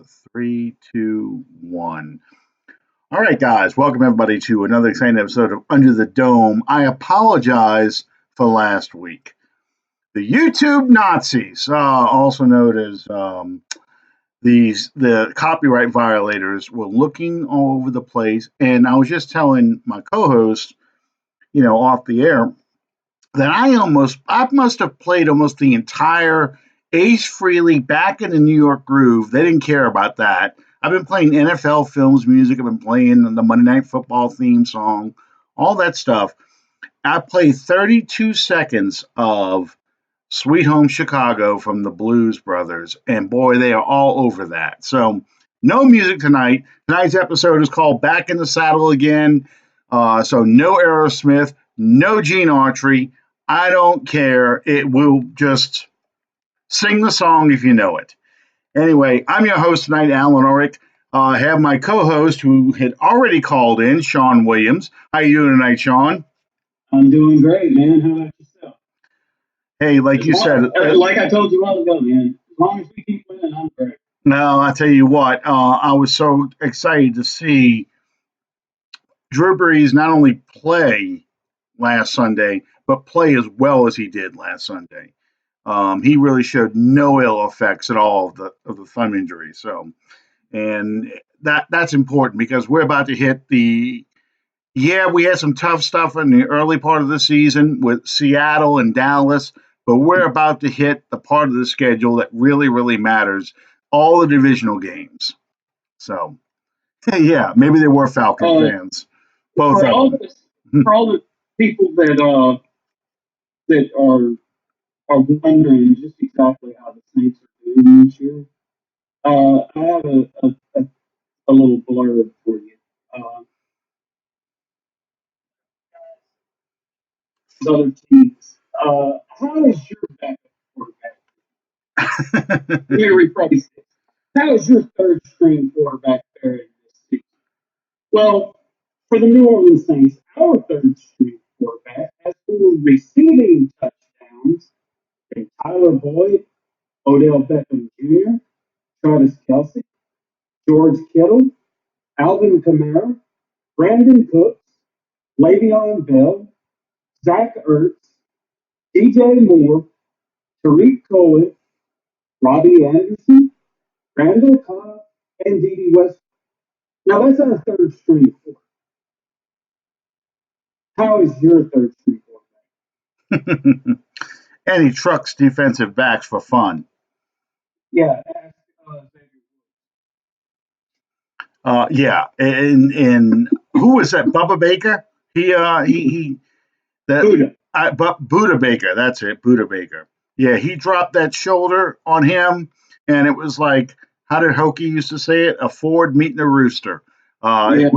Three, two, one. All right, guys, welcome everybody to another exciting episode of Under the Dome. I apologize for last week. The YouTube Nazis, also known as the copyright violators, were looking all over the place, and I was just telling my co-host, off the air, that I must have played almost the entire Ace Frehley Back in the New York Groove. They didn't care about that. I've been playing NFL films music. I've been playing the Monday Night Football theme song, all that stuff. I played 32 seconds of Sweet Home Chicago from the Blues Brothers, and boy, they are all over that. So, no music tonight. Tonight's episode is called Back in the Saddle Again. So, no Aerosmith, no Gene Autry. I don't care. It will just sing the song if you know it. Anyway, I'm your host tonight, Alan Orick. I have my co-host who had already called in, Sean Williams. How you doing tonight, Sean? I'm doing great, man. How about yourself? Hey, like you said, like I told you a while ago, man. As long as we keep winning, I'm great. no, I tell you what, I was so excited to see Drew Brees not only play last Sunday, but play as well as he did last Sunday. He really showed no ill effects at all of the thumb injury. So, and that's important because we're about to hit the. Yeah, we had some tough stuff in the early part of the season with Seattle and Dallas, but we're about to hit the part of the schedule that really, really matters, all the divisional games. So, yeah, maybe they were Falcon fans, both for of all them. for all the people that are wondering just exactly how the Saints are doing this year, I have a little blurb for you. Other teams. How is your backup quarterback? Let me rephrase this. How is your third string quarterback faring this season? Well, for the New Orleans Saints, our third string quarterback has more receiving touchdowns than Tyler Boyd, Odell Beckham Jr., Travis Kelce, George Kittle, Alvin Kamara, Brandon Cooks, Le'Veon Bell, Zach Ertz, DJ Moore, Tariq Cohen, Robbie Anderson, Randall Cobb, and Dede West. Now that's our third string quarterback. How is your third string quarterback? And he trucks defensive backs for fun. Yeah. Yeah, and who was that? Bubba Baker. He that Buda Baker. That's it, Buda Baker. Yeah, he dropped that shoulder on him, and it was like, how did Hokie used to say it? A Ford meeting a rooster. Yeah.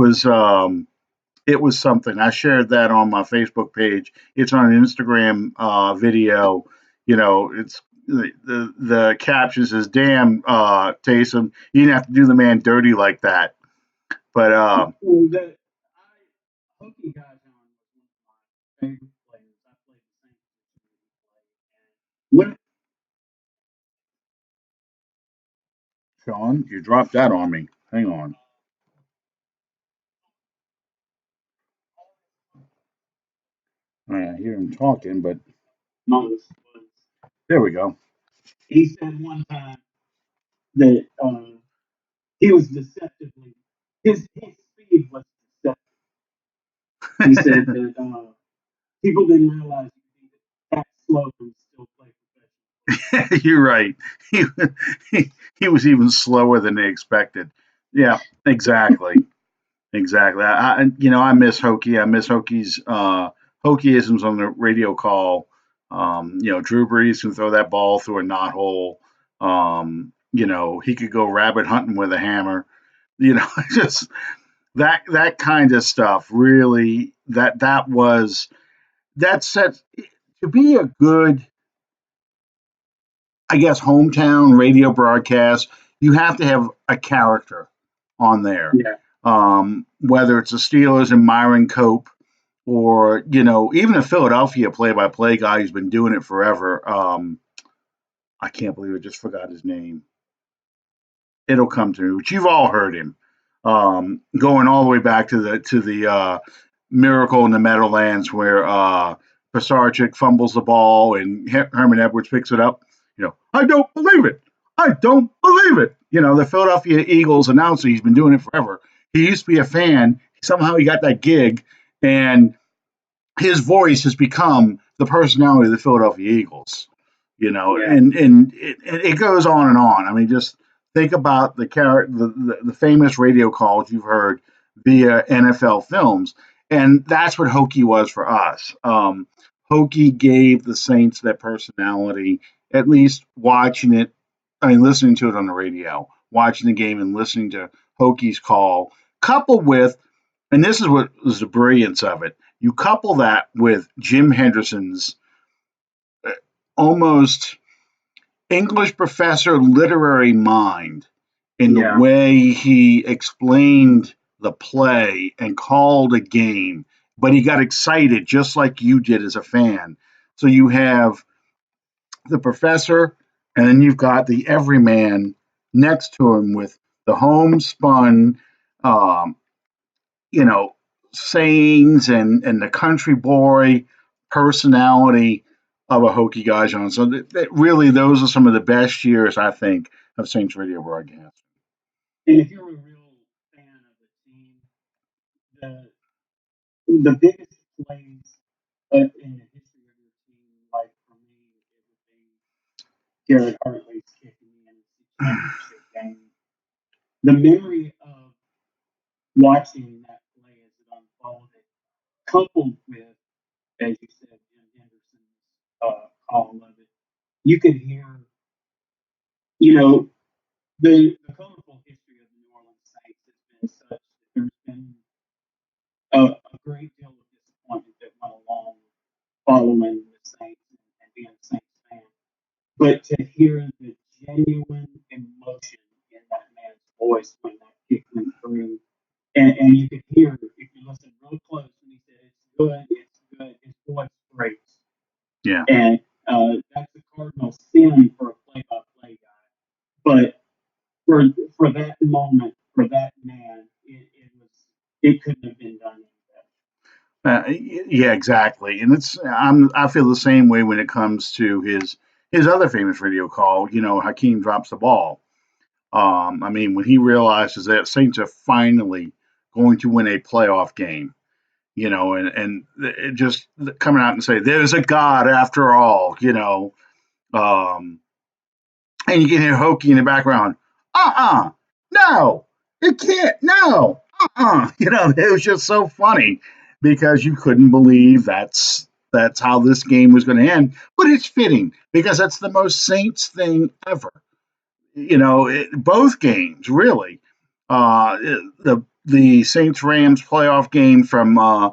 It was something. I shared that on my Facebook page. It's on an Instagram video. It's the caption says, "Damn, Taysom, you didn't have to do the man dirty like that." But The Hokie guy John was one of my favorite players. I played the same position that he played. Sean, you dropped that on me. Hang on. I hear him talking, but there we go. He said one time that he was deceptively his speed was deceptive. He said that people didn't realize he could be that slow and still play professional. You're right. He was even slower than they expected. Yeah, exactly. Exactly. I miss Hokie. I miss Hokie's Hokieisms on the radio call. Drew Brees can throw that ball through a knot hole. He could go rabbit hunting with a hammer. Just that kind of stuff. Really, that sets to be a good, I guess, hometown radio broadcast. You have to have a character on there. Yeah. Whether it's the Steelers and Myron Cope, or even a Philadelphia play-by-play guy who's been doing it forever. I can't believe I just forgot his name. it'll come to me. But you've all heard him, going all the way back to the Miracle in the Meadowlands where Pisarcik fumbles the ball and Herman Edwards picks it up. I don't believe it. I don't believe it. The Philadelphia Eagles announcer, he's been doing it forever. He used to be a fan. Somehow he got that gig, and his voice has become the personality of the Philadelphia Eagles. Yeah. And it goes on and on. I mean, just think about the famous radio calls you've heard via NFL films, and that's what Hokie was for us. Hokie gave the Saints that personality. At least watching it, I mean, listening to it on the radio, watching the game, and listening to Hokie's call, coupled with, and this is what was the brilliance of it. You couple that with Jim Henderson's almost English professor literary mind in the Yeah. way he explained the play and called a game, but he got excited just like you did as a fan. So you have the professor, and then you've got the everyman next to him with the homespun, um, you know, sayings and the country boy personality of a Hokie guy, John. So really, those are some of the best years, I think, of Saints radio broadcast. And if you're a real fan of the team, the biggest plays in the history of your team, like for me, it would be Garrett Hartley's kicking the NFC Championship game. The memory of watching that play as it unfolded, coupled with, as you said, Jim Henderson's call of it, you could hear, you know, the colorful history of the New Orleans Saints has been such that there's been a great deal of disappointment that went along following the Saints and being a Saints fan. But to hear the genuine emotion in that man's voice when that kick went through, and you could hear, if you listen real close, when he said, it's good, his voice breaks. Yeah. And that's the Cardinals' feeling for a play-by-play guy. But for that moment, for that man, it couldn't have been done Yeah, exactly. And I feel the same way when it comes to his other famous radio call. Hakeem drops the ball. I mean, when he realizes that Saints are finally going to win a playoff game, and it just coming out and say, "There's a God after all," um, and you can hear Hokey in the background. No, it can't. No, it was just so funny because you couldn't believe that's how this game was going to end. But it's fitting because that's the most Saints thing ever. Both games really. The Saints Rams playoff game from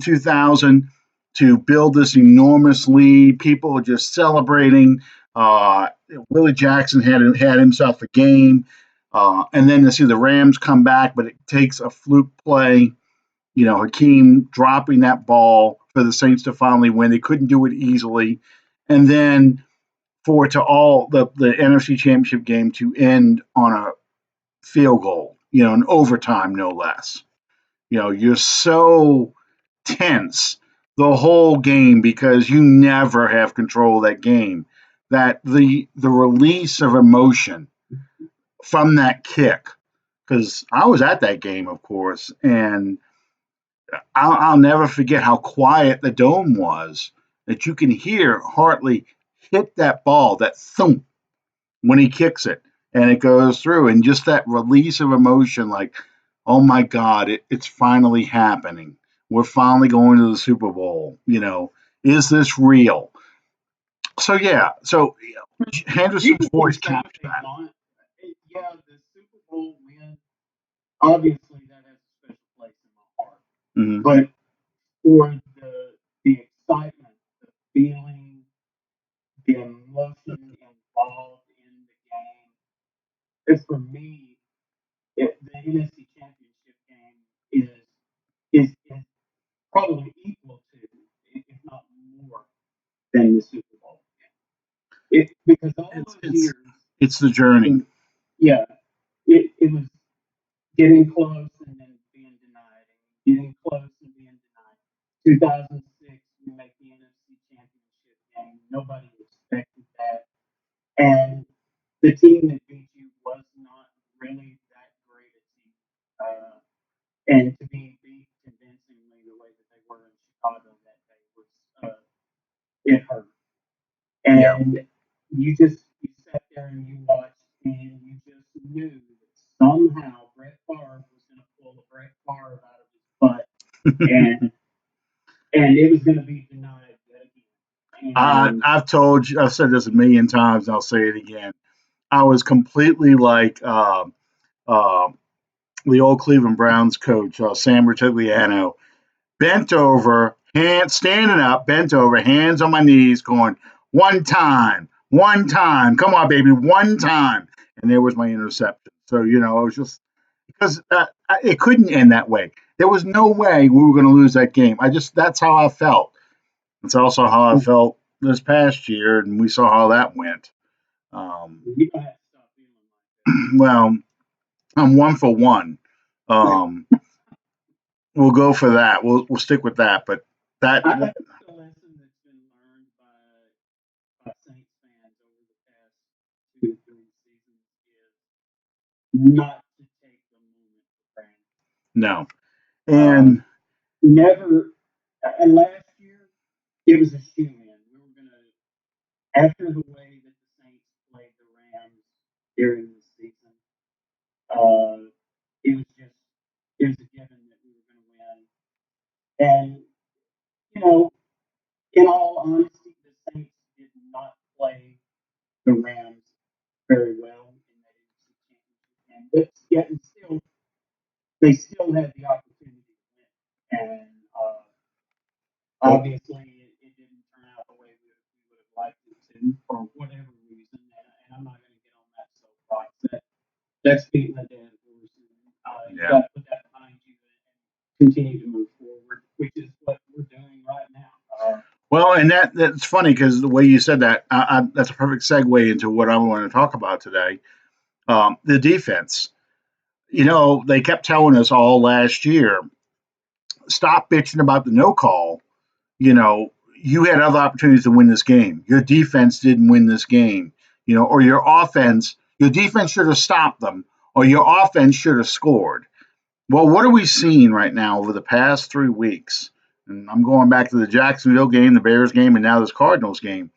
2000 to build this enormous lead. People were just celebrating. Uh, Willie Jackson had himself a game, and then to see the Rams come back, but it takes a fluke play. Hakeem dropping that ball for the Saints to finally win. They couldn't do it easily, and then for to all the NFC Championship game to end on a field goal, an overtime, no less. You're so tense the whole game because you never have control of that game. That the release of emotion from that kick, because I was at that game, of course, and I'll never forget how quiet the dome was. That you can hear Hartley hit that ball, that thump, when he kicks it and it goes through, and just that release of emotion, like, oh my God, it's finally happening. We're finally going to the Super Bowl. Is this real? So yeah, Henderson's voice captures that. Yeah, the Super Bowl win, obviously that has a special place in my heart. Mm-hmm. But for the excitement, the feeling, the emotion involved in the game, it's for me, the NFC Championship game is probably equal to, if not more, than the Super Bowl game. Because all It's those it's years, it's the journey. yeah, it was getting close and then being denied, and getting close and being denied. 2006, we make the NFC Championship game. Nobody expected that, and the team that beat you was not really that great a team. And to be beat convincingly the way that they were in Chicago that day was it hurt. Yeah. And you sat there and you watched and you just knew that somehow Brett Favre was going to pull a Brett Favre out of his butt, and it was going to be denied yet again. And I've said this a million times, and I'll say it again. I was completely like uh, the old Cleveland Browns coach, Sam Rutigliano, bent over, standing up, bent over, hands on my knees, going, one time, come on, baby, one time. And there was my interception. So, it was just because it couldn't end that way. There was no way we were going to lose that game. That's how I felt. It's also how I felt this past year, and we saw how that went. you don't have to stop feeling Well, I'm 1 for 1. Um, we'll go for that. We'll stick with that. But that, like that. I think the lesson that's been learned by Saints fans over the past 2 to 3 seasons is not to take the moment for granted. no, Um, and never. Last year, it was a shoe in. We were gonna after the way that the Saints played the Rams during the season. Uh, it was just it was a given that we were gonna win. And you know, in all honesty, the Saints did not play the Rams very well in that NFC Championship game. But yet, and still, they still had the opportunity to win. And obviously, it didn't turn out the way we would have liked it to for whatever reason. And I'm not going to get on that soapbox. That's beating a dead horse. You yeah. got to put that behind you and continue to move forward, which is what we're doing right now. Well, and that's funny because the way you said that, that's a perfect segue into what I want to talk about today. The defense. They kept telling us all last year, stop bitching about the no call. You had other opportunities to win this game. Your defense didn't win this game, or your defense should have stopped them, or your offense should have scored. Well, what are we seeing right now over the past 3 weeks? And I'm going back to the Jacksonville game, the Bears game, and now this Cardinals game.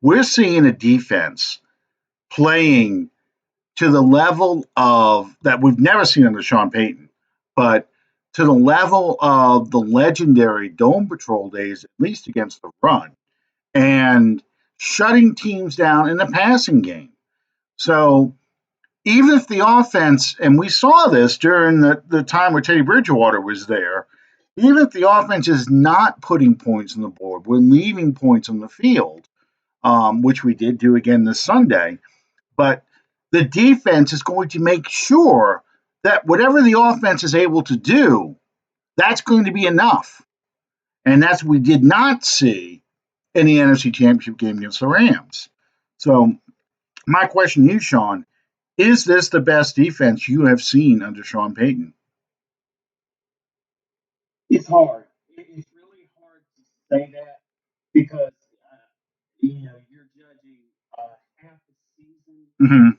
We're seeing a defense playing to the level of that we've never seen under Sean Payton, but to the level of the legendary Dome Patrol days, at least against the run, and shutting teams down in the passing game. So even if the offense, and we saw this during the time where Teddy Bridgewater was there, even if the offense is not putting points on the board, we're leaving points on the field, which we did do again this Sunday. But the defense is going to make sure that whatever the offense is able to do, that's going to be enough. And that's what we did not see in the NFC Championship game against the Rams. So, my question to you, Sean, is this the best defense you have seen under Sean Payton? It's hard. It's really hard to say that because you're judging half a season Mm-hmm.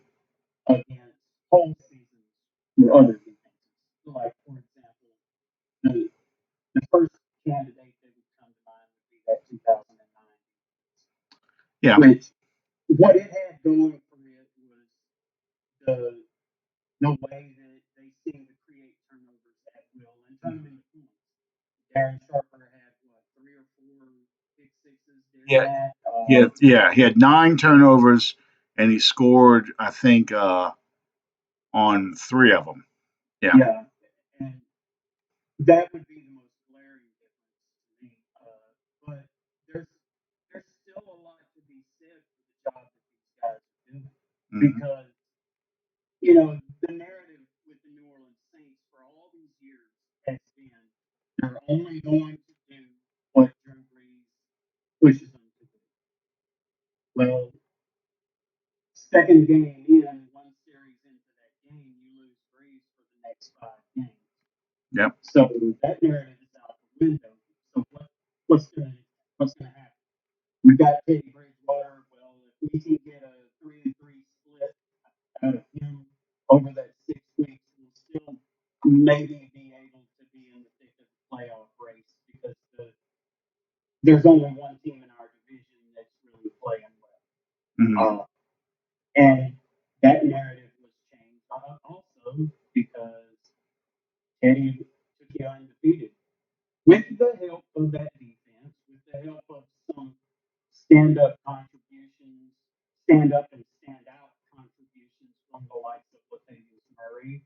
against whole seasons for other defenses. Like for example, the the first candidate that would come to mind would be that 2009, Yeah. which what it had going for it was the way that they seemed to create turnovers at will and turn them into points. Darren Sharper had what 3 or 4 big sixes during Yeah. that. He had 9 turnovers, and he scored, I think, on 3 of them. Yeah. Yeah, and that would be the most glaring difference to me. But there's there's still a lot to be said for the job that these guys are doing Mm-hmm. because the narrative with the New Orleans Saints for all these years has been they're only going to do what Drew Brees pushes them to do. Well, second game in, one series into that game, you lose for the next 5 games. Yep. So that narrative is out the window. So what's gonna happen? We got Teddy Bridgewater. Well, if we can get a 3-3 split out of him over that 6 weeks, we'll still maybe be able to be in the thick of the playoff race because there's only one team in our division that's really playing well. Mm-hmm. And that narrative was changed also because Teddy took you undefeated. With the help of that defense, with the help of some stand up contributions, stand up and stand out contributions from the likes of Latavius Murray,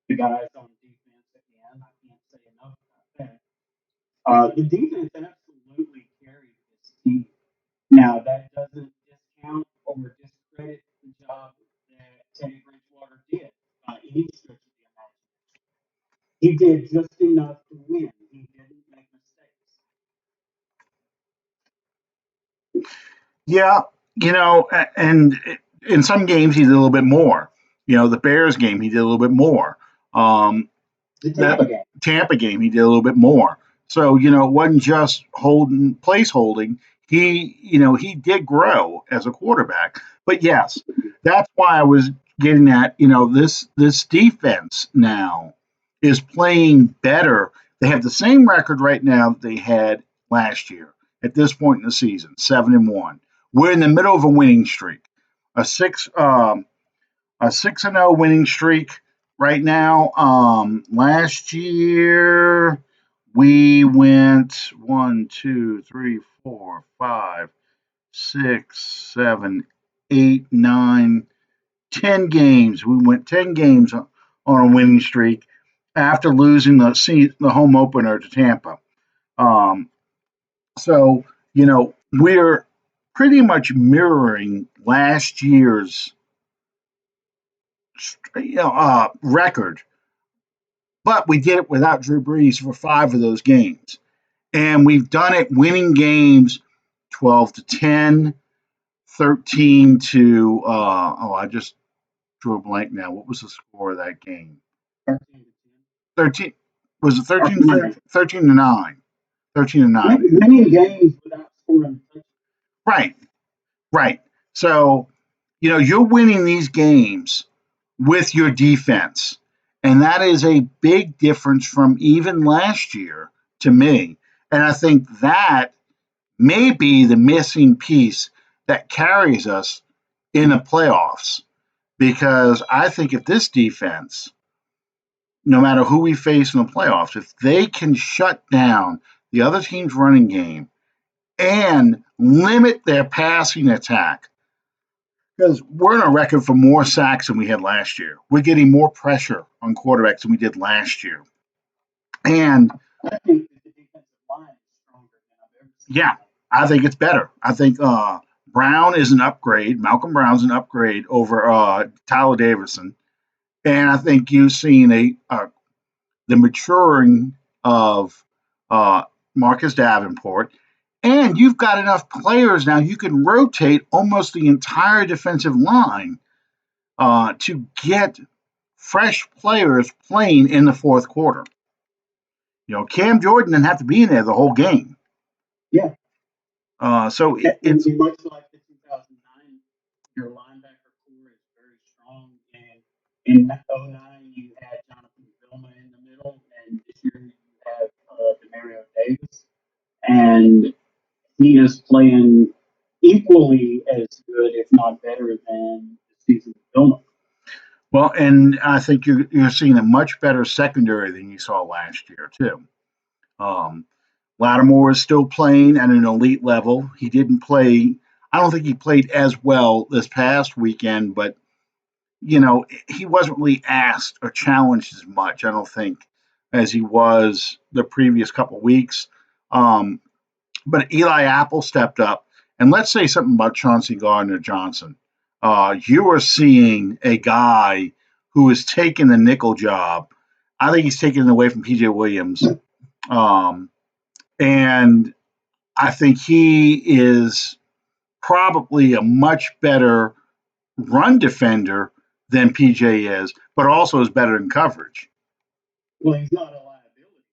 the guys on defense again. I can't say enough about that. The defense absolutely carried this team. Now, that doesn't discount or discredit the job that Teddy Bridgewater did by any stretch of the imagination. He did just enough to win. He didn't make mistakes. Yeah, and in some games he did a little bit more. The Bears game he did a little bit more. The That Tampa game. Tampa game he did a little bit more. So it wasn't just place holding. He did grow as a quarterback. But yes, that's why I was getting at. This defense now is playing better. They have the same record right now that they had last year at this point in the season, 7-1. We're in the middle of a winning streak, a 6-0 winning streak right now. Last year we went 1, 2, 3, 4, 5, 6, 7, 8, 9, 10 games. We went 10 games on a winning streak after losing the home opener to Tampa. Um, so we're pretty much mirroring last year's record, but we did it without Drew Brees for 5 of those games, and we've done it winning games 12-10, 13 to I just drew a blank now. What was the score of that game? 13 was it 13 to 9? 13 to 9. Winning games without scoring. Right. Right. So, you're winning these games with your defense. And that is a big difference from even last year to me. And I think that may be the missing piece that carries us in the playoffs. Because I think if this defense, no matter who we face in the playoffs, if they can shut down the other team's running game and limit their passing attack, because we're on a record for more sacks than we had last year. We're getting more pressure on quarterbacks than we did last year. And I think that the defensive line is stronger than I've ever seen. yeah, I think it's better. I think Brown is an upgrade. Malcolm Brown's an upgrade over Tyler Davison. And I think you've seen the maturing of Marcus Davenport. And you've got enough players now, you can rotate almost the entire defensive line to get fresh players playing in the fourth quarter. Cam Jordan didn't have to be in there the whole game. Yeah. So it's much like the 2009, your linebacker core is very strong. And in 2009, you had Jonathan Vilma in the middle, and this year you have Demario Davis. And he is playing equally as good, if not better, than the season of Vilma. well, and I think you're seeing a much better secondary than you saw last year too. Lattimore is still playing at an elite level. He didn't play. I don't think he played as well this past weekend, but he wasn't really asked or challenged as much. I don't think as he was the previous couple of weeks. But Eli Apple stepped up, and let's say something about Chauncey Gardner-Johnson. You are seeing a guy who is taking the nickel job. I think he's taking it away from PJ Williams. And I think he is probably a much better run defender than PJ is, but also is better in coverage. Well, he's not a liability.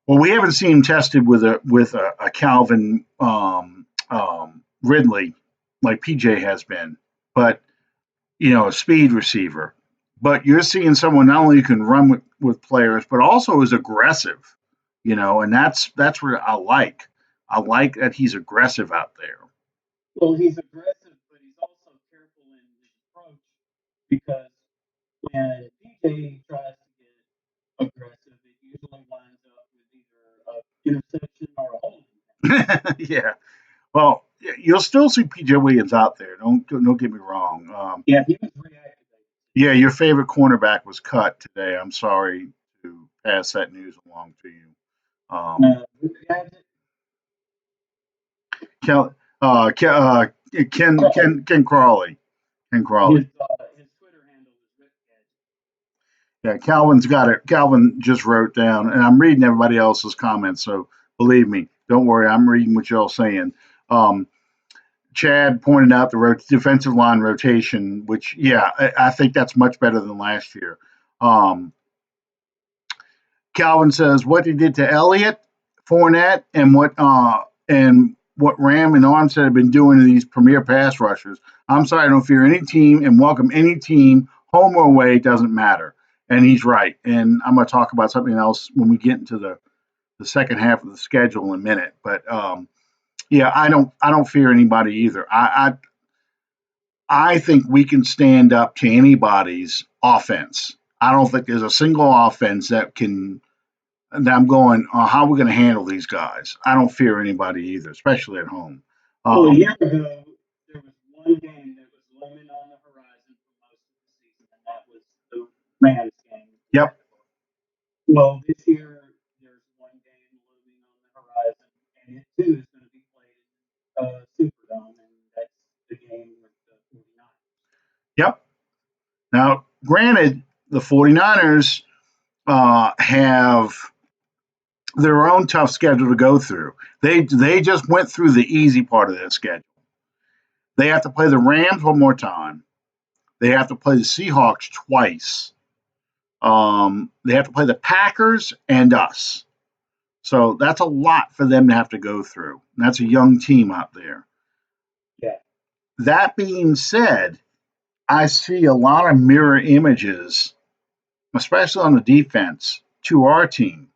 Well, we haven't seen him tested with a Calvin Ridley like PJ has been, but a speed receiver. But you're seeing someone not only who can run with players, but also is aggressive. And that's what I like. I like that he's aggressive out there. Well, he's aggressive, but he's also careful in his approach because when PJ tries to get aggressive, it usually winds up with either an interception or a holding. Yeah. Well, you'll still see PJ Williams out there. Don't get me wrong. Yeah, he was reactivated. Yeah, your favorite cornerback was cut today. I'm sorry to pass that news along to you. Ken, Ken Crawley. Ken Crawley. His Twitter handle is Rick. Yeah, Calvin's got it. Calvin just wrote down, and I'm reading everybody else's comments. So believe me, don't worry. I'm reading what y'all saying. Chad pointed out the defensive line rotation, which I think that's much better than last year. Calvin says what they did to Elliott, Fournette, and what Ram and Armstead have been doing to these premier pass rushers. I'm sorry, I don't fear any team and welcome any team, home or away, it doesn't matter. And he's right. And I'm going to talk about something else when we get into the second half of the schedule in a minute. But I don't fear anybody either. I think we can stand up to anybody's offense. I don't think there's a single offense that I'm going, how are we going to handle these guys? I don't fear anybody either, especially at home. Well, a year ago, there was one game that was looming on the horizon for most of the season, and that was the Rams game. Yep. Well, this year, there's one game looming on the horizon, and it too is going to be played in Superdome, and that's the game with the 49ers. Yep. Now, granted, the 49ers have their own tough schedule to go through. They just went through the easy part of their schedule. They have to play the Rams one more time. They have to play the Seahawks twice. They have to play the Packers and us. So that's a lot for them to have to go through. And that's a young team out there. Yeah. That being said, I see a lot of mirror images, especially on the defense, to our team.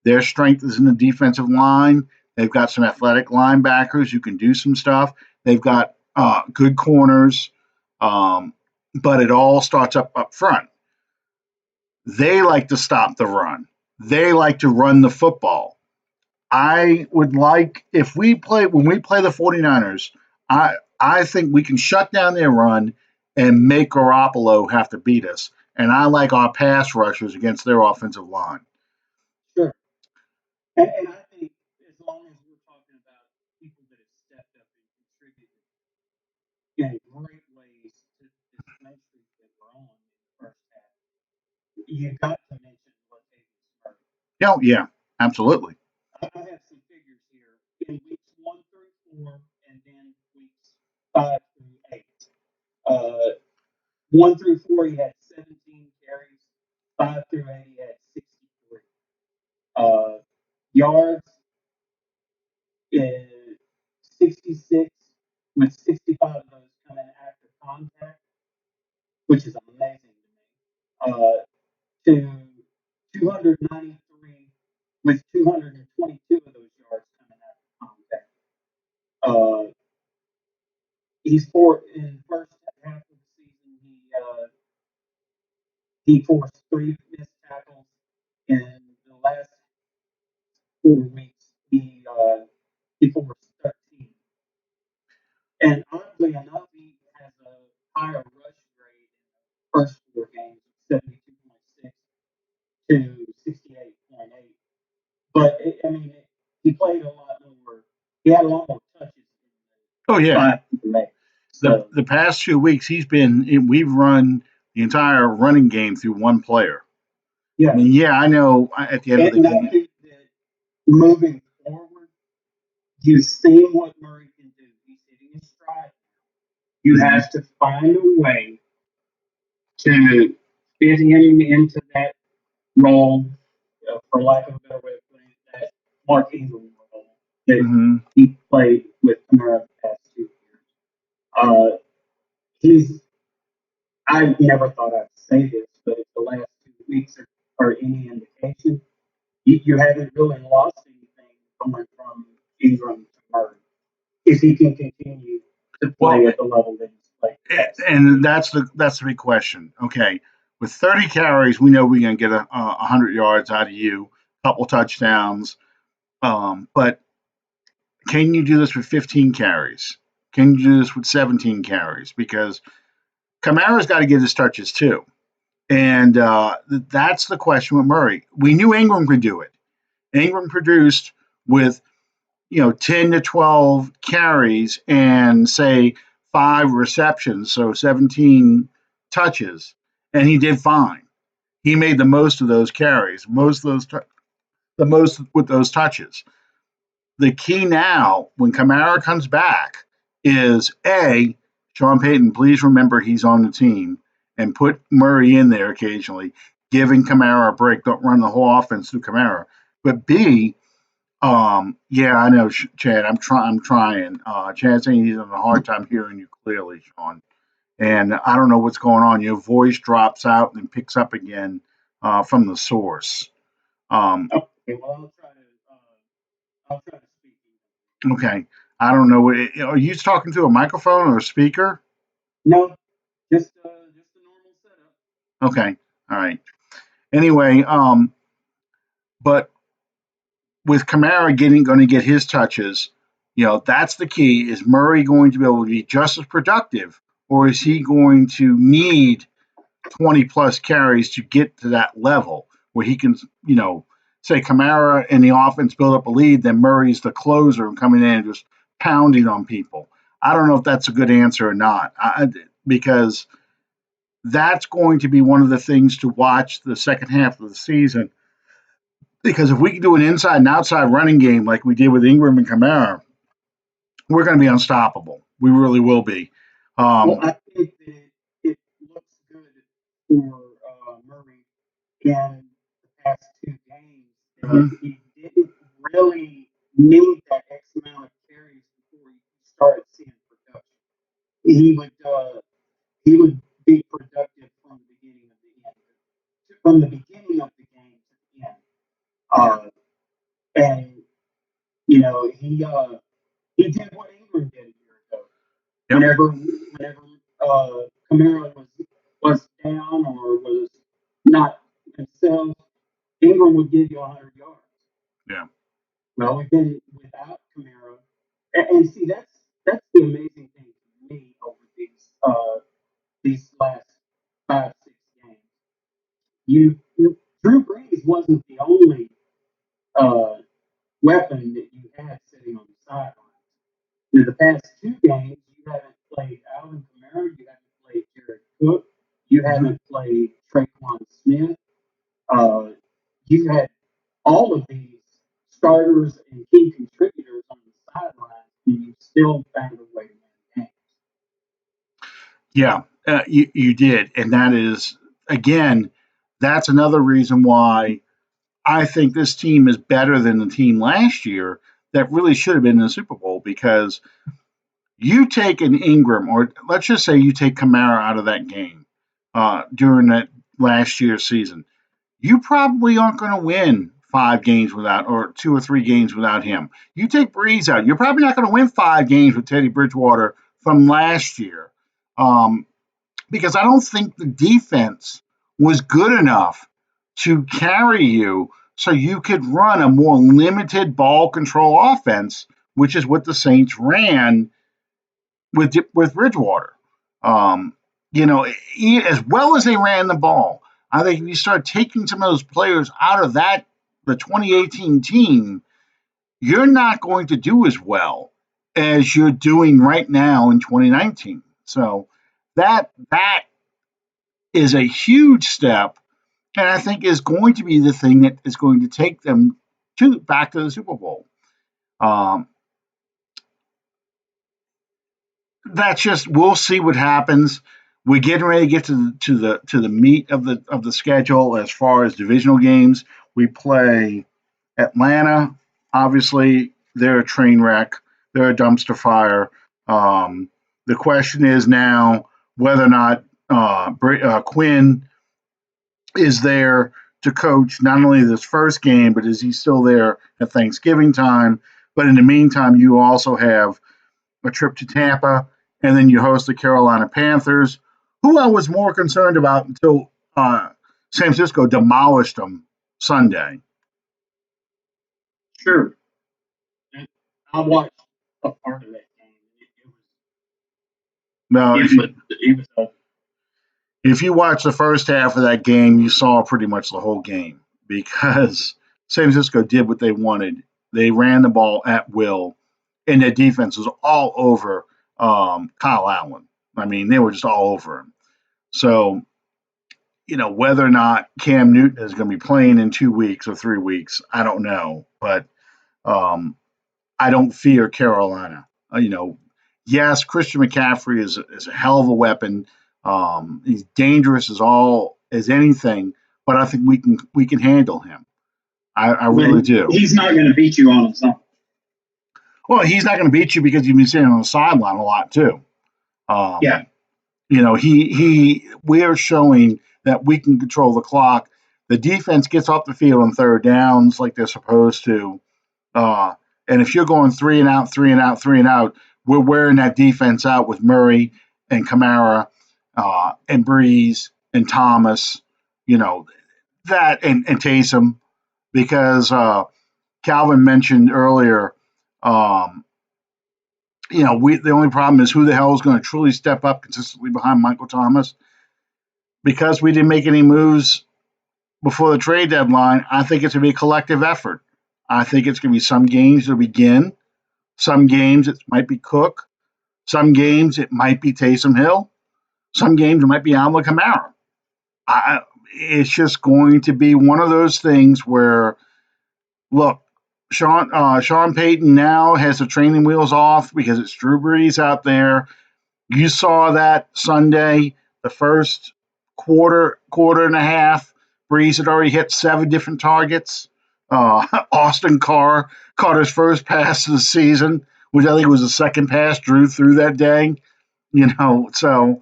Their strength is in the defensive line. They've got some athletic linebackers who can do some stuff. They've got good corners, but it all starts up front. They like to stop the run. They like to run the football. I would like if when we play the 49ers, I think we can shut down their run and make Garoppolo have to beat us. And I like our pass rushers against their offensive line. Sure. And I think as long as we're talking about people that have stepped up and contributed in great ways to this win streak that we're on in the first half, you got to mention Latavius Murray. Yeah, absolutely. I have some figures here in weeks 1 through 4, and then weeks 5 through 8. 1 through 4, he had 17 carries. 5 through 8, he had 63. Yards is 66, with 65 of those coming after contact, which is amazing to me. To 293, with 222 of those yards coming after contact. He's in the first half of the season. He forced 3 missed tackles. In the last 4 weeks, he forced 13. And oddly enough, he has a higher rush grade in the first 4 games, 72.6 to 68.8. But he played a lot more. He had a lot more touches. Oh yeah. So, the past 2 weeks, we've run the entire running game through one player. Yeah. I know at the end of the game. I think that moving forward, you've seen what Murray can do. He's hitting his stride. You have to find a way to fit him into that role, for lack of a better way of putting it, that Mark Ingram role that Mm-hmm. he played with Kamara the past 2 years. Uh, he's, I never thought I'd say this, but if the last 2 weeks are any indication, you haven't really lost anything coming from Ingram to Murray if he can continue to Well, play at the level that he's played the past 2 and weeks. that's the big question. Okay, with 30 carries, we know we're going to get 100 yards out of you, a couple touchdowns. But can you do this with 15 carries? Can you do this with 17 carries? Because Kamara's got to get his touches too. And that's the question with Murray. We knew Ingram could do it. Ingram produced with 10 to 12 carries and say 5 receptions, so 17 touches, and he did fine. He made the most of those carries, the most with those touches. The key now, when Kamara comes back, is A, Sean Payton, please remember he's on the team and put Murray in there occasionally, giving Kamara a break. Don't run the whole offense through Kamara. But B, yeah, I know, Chad. I'm trying. Chad's saying he's having a hard time hearing you clearly, Sean. And I don't know what's going on. Your voice drops out and picks up again from the source. Um, Okay, well, I'll try to speak. okay, I don't know. Are you talking to a microphone or a speaker? No, just a normal setup. Okay, all right. Anyway, but with Kamara going to get his touches, that's the key. Is Murray going to be able to be just as productive, or is he going to need 20 plus carries to get to that level where he can, say Kamara and the offense build up a lead, then Murray's the closer and coming in and just pounding on people. I don't know if that's a good answer or not, because that's going to be one of the things to watch the second half of the season. Because if we can do an inside and outside running game like we did with Ingram and Kamara, we're going to be unstoppable. We really will be. Well, Um, I think that it looks good for Murray in the past 2 games that mhm. he didn't really need that X amount of carries before he started seeing production. He would uh, he would be productive from the beginning of the end, from the beginning of the game to the end. And he did what Ingram did a year ago. Yep. Whenever Kamara was down or was not himself, Ingram would give you 100 yards. Yeah. Well, we've been without Kamara, and see that's the amazing thing to me over these last 5 6 games. Drew Brees wasn't the only uh, weapon that you had sitting on the sidelines. In the past 2 games, you haven't played Alvin Kamara, you haven't played Jared Cook, you Mhm. haven't played Traquan Smith. Uh, you had all of these starters and key contributors on the sidelines, and you still found a way to win games. Yeah, you did. And that is, again, that's another reason why I think this team is better than the team last year that really should have been in the Super Bowl because you take an Ingram, or let's just say you take Kamara out of that game during that last year's season. You probably aren't going to win 5 games without, or 2 or 3 games without him. You take Brees out, you're probably not going to win 5 games with Teddy Bridgewater from last year. Um, because I don't think the defense was good enough to carry you so you could run a more limited ball control offense, which is what the Saints ran with Bridgewater. Um, as well as they ran the ball, I think if you start taking some of those players out of the 2018 team, you're not going to do as well as you're doing right now in 2019. So that is a huge step, and I think is going to be the thing that is going to take them back to the Super Bowl. Um, that's just we'll see what happens. we're getting ready to get to the meat of the schedule as far as divisional games. We play Atlanta. Obviously, they're a train wreck. They're a dumpster fire. The question is now whether or not Quinn is there to coach not only this first game, but is he still there at Thanksgiving time? But in the meantime, you also have a trip to Tampa, and then you host the Carolina Panthers, who I was more concerned about until San Francisco demolished them Sunday. Sure. And I watched a part of that game. Now, It was a if you watch the first half of that game, you saw pretty much the whole game because San Francisco did what they wanted. They ran the ball at will, and their defense was all over Kyle Allen. I mean, they were just all over him. So, whether or not Cam Newton is going to be playing in 2 weeks or 3 weeks, I don't know. But I don't fear Carolina. Yes, Christian McCaffrey is a hell of a weapon. He's dangerous as anything, but I think we can handle him. I really do. He's not going to beat you on his own. Well, he's not going to beat you because you've been sitting on the sideline a lot too. Yeah. We are showing that we can control the clock. The defense gets off the field on third downs like they're supposed to. And if you're going 3 and out, 3 and out, 3 and out, we're wearing that defense out with Murray and Kamara and Brees and Thomas, that and Taysom, because Calvin mentioned earlier, the only problem is who the hell is going to truly step up consistently behind Michael Thomas. Because we didn't make any moves before the trade deadline, I think it's going to be a collective effort. I think it's going to be some games to begin. Some games it might be Cook. Some games it might be Taysom Hill. Some games it might be Alvin Kamara. It's just going to be one of those things where, look, Sean Payton now has the training wheels off because it's Drew Brees out there. You saw that Sunday, the first quarter and a half. Brees had already hit 7 different targets. Austin Carr caught his first pass of the season, which I think was the second pass Drew threw that day. So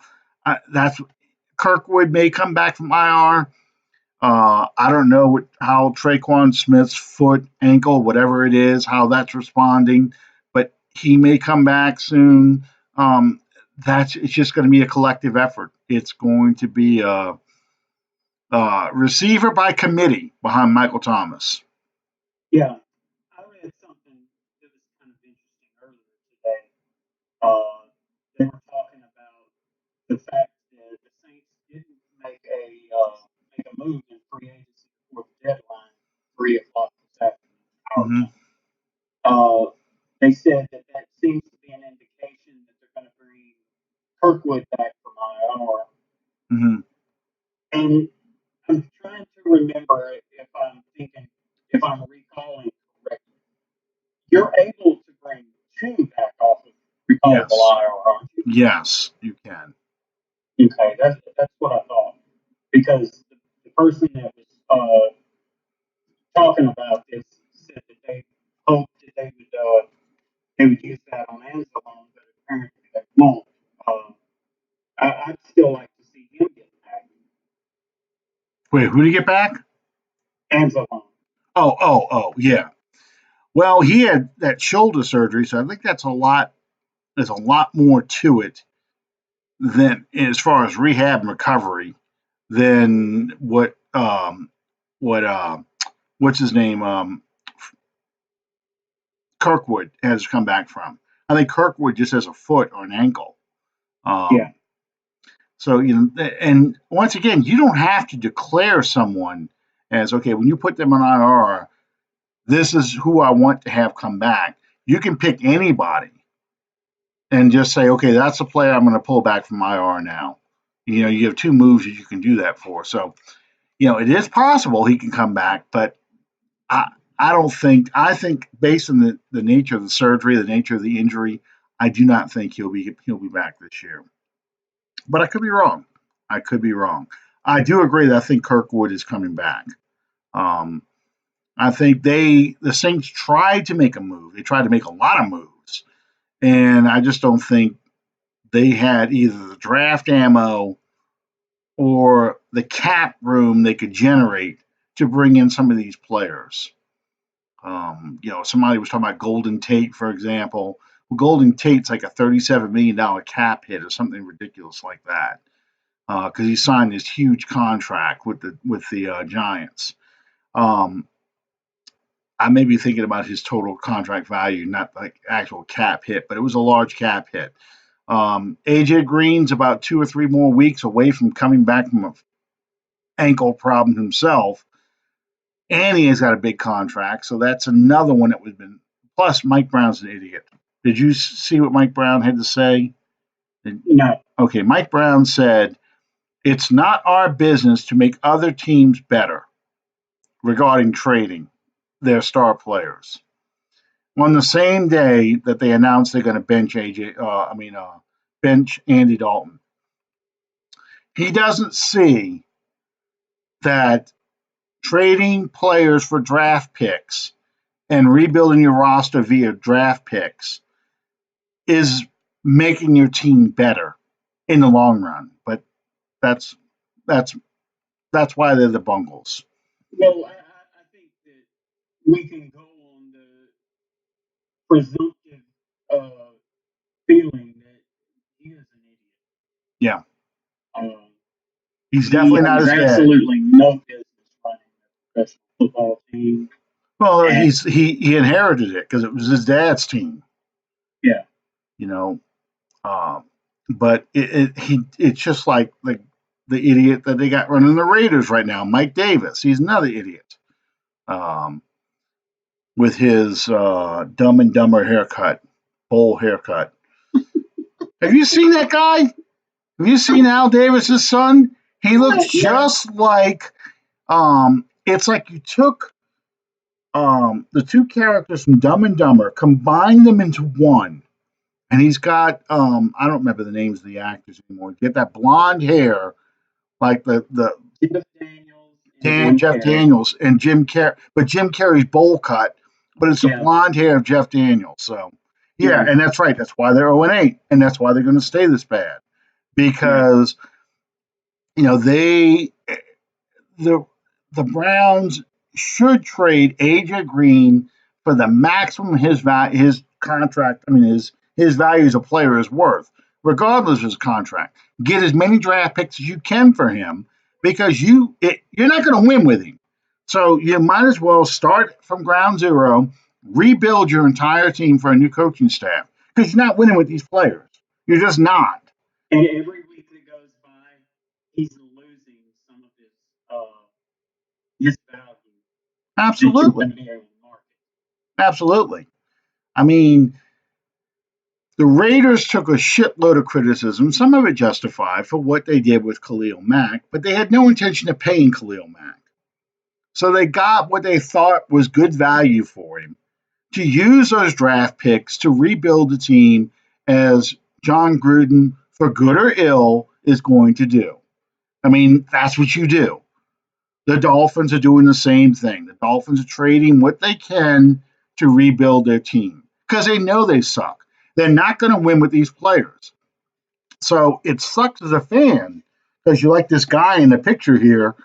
that's Kirkwood may come back from IR. I don't know how Traquan Smith's foot, ankle, whatever it is, how that's responding, but he may come back soon. It's just going to be a collective effort. It's going to be a receiver by committee behind Michael Thomas. Yeah. I read something that was kind of interesting earlier today. They were talking about the fact that the Saints didn't make a move in free agency before the deadline, 3 o'clock this afternoon. Mm-hmm. They said that seems to be an indication that they're going to bring Kirkwood back from IR. Mm-hmm. And I'm trying to remember if I'm recalling correctly. You're able to bring 2 back off of recallable IR, aren't you? Yes, you can. Okay, that's what I thought. Because the person that was talking about this said that they hoped that they would use that on Anzalone, but apparently they won't. I'd still like to see him get back. Wait, who did he get back? Anzalone. Oh, yeah. Well, he had that shoulder surgery, so I think that's a lot. There's a lot more to it than as far as rehab and recovery than what's his name Kirkwood has come back from. I think Kirkwood just has a foot or an ankle. Yeah. So and once again, you don't have to declare someone as okay when you put them on IR. This is who I want to have come back. You can pick anybody and just say, okay, that's the player I'm going to pull back from IR now. You have 2 moves that you can do that for. So, it is possible he can come back, but I don't think. I think based on the nature of the surgery, the nature of the injury, I do not think he'll be back this year. but I could be wrong. I could be wrong. I do agree that I think Kirkwood is coming back. Um, I think the Saints tried to make a move. They tried to make a lot of moves, and I just don't think they had either the draft ammo or the cap room they could generate to bring in some of these players. Somebody was talking about Golden Tate, for example. Well, Golden Tate's like a $37 million cap hit or something ridiculous like that because he signed this huge contract with the Giants. Um, I may be thinking about his total contract value, not like actual cap hit, but it was a large cap hit. AJ Green's about 2 or 3 more weeks away from coming back from an ankle problem himself, and he has got a big contract, so that's another one that would have been. Plus, Mike Brown's an idiot. Did you see what Mike Brown had to say? No. Okay, Mike Brown said, "It's not our business to make other teams better regarding trading their star players." On the same day that they announced they're going to bench Andy Dalton, he doesn't see that trading players for draft picks and rebuilding your roster via draft picks is making your team better in the long run. But that's that's that's why they're the Bungles. Well, I think that we can go on the presumptive uh, feeling that he is an idiot. Yeah, Um, he's he definitely not has his dad. absolutely no business running a professional football team. Well, And he inherited it because it was his dad's team. yeah, You know, but it's just like the idiot that they got running the Raiders right now, Mike Davis. He's another idiot with his Dumb and Dumber haircut, bowl haircut. Have you seen that guy? Have you seen Al Davis's son? He looks just like it's like you took the two characters from Dumb and Dumber, combined them into one, and he's got I don't remember the names of the actors anymore. Get that blonde hair like the Jeff Daniels and Jeff Jim Carrey. Daniels and Jim Carrey, but Jim Carrey's bowl cut, but it's the Yeah. blonde hair of Jeff Daniels. So yeah, Yeah. and that's right. That's why they're 0-8, and that's why they're going to stay this bad because the the Browns should trade AJ Green for the maximum his contract. I mean his value as a player is worth, regardless of his contract. Get as many draft picks as you can for him because you're not going to win with him. So you might as well start from ground zero, rebuild your entire team for a new coaching staff because you're not winning with these players. You're just not. And every week that goes by, he's losing some of his value that you're Absolutely. going to be able to market. Absolutely. I mean, the Raiders took a shitload of criticism, some of it justified, for what they did with Khalil Mack, but they had no intention of paying Khalil Mack. So they got what they thought was good value for him to use those draft picks to rebuild the team as John Gruden, for good or ill, is going to do. I mean, that's what you do. The Dolphins are doing the same thing. The Dolphins are trading what they can to rebuild their team because they know they suck. They're not going to win with these players. So it sucks as a fan because you like this guy in the picture here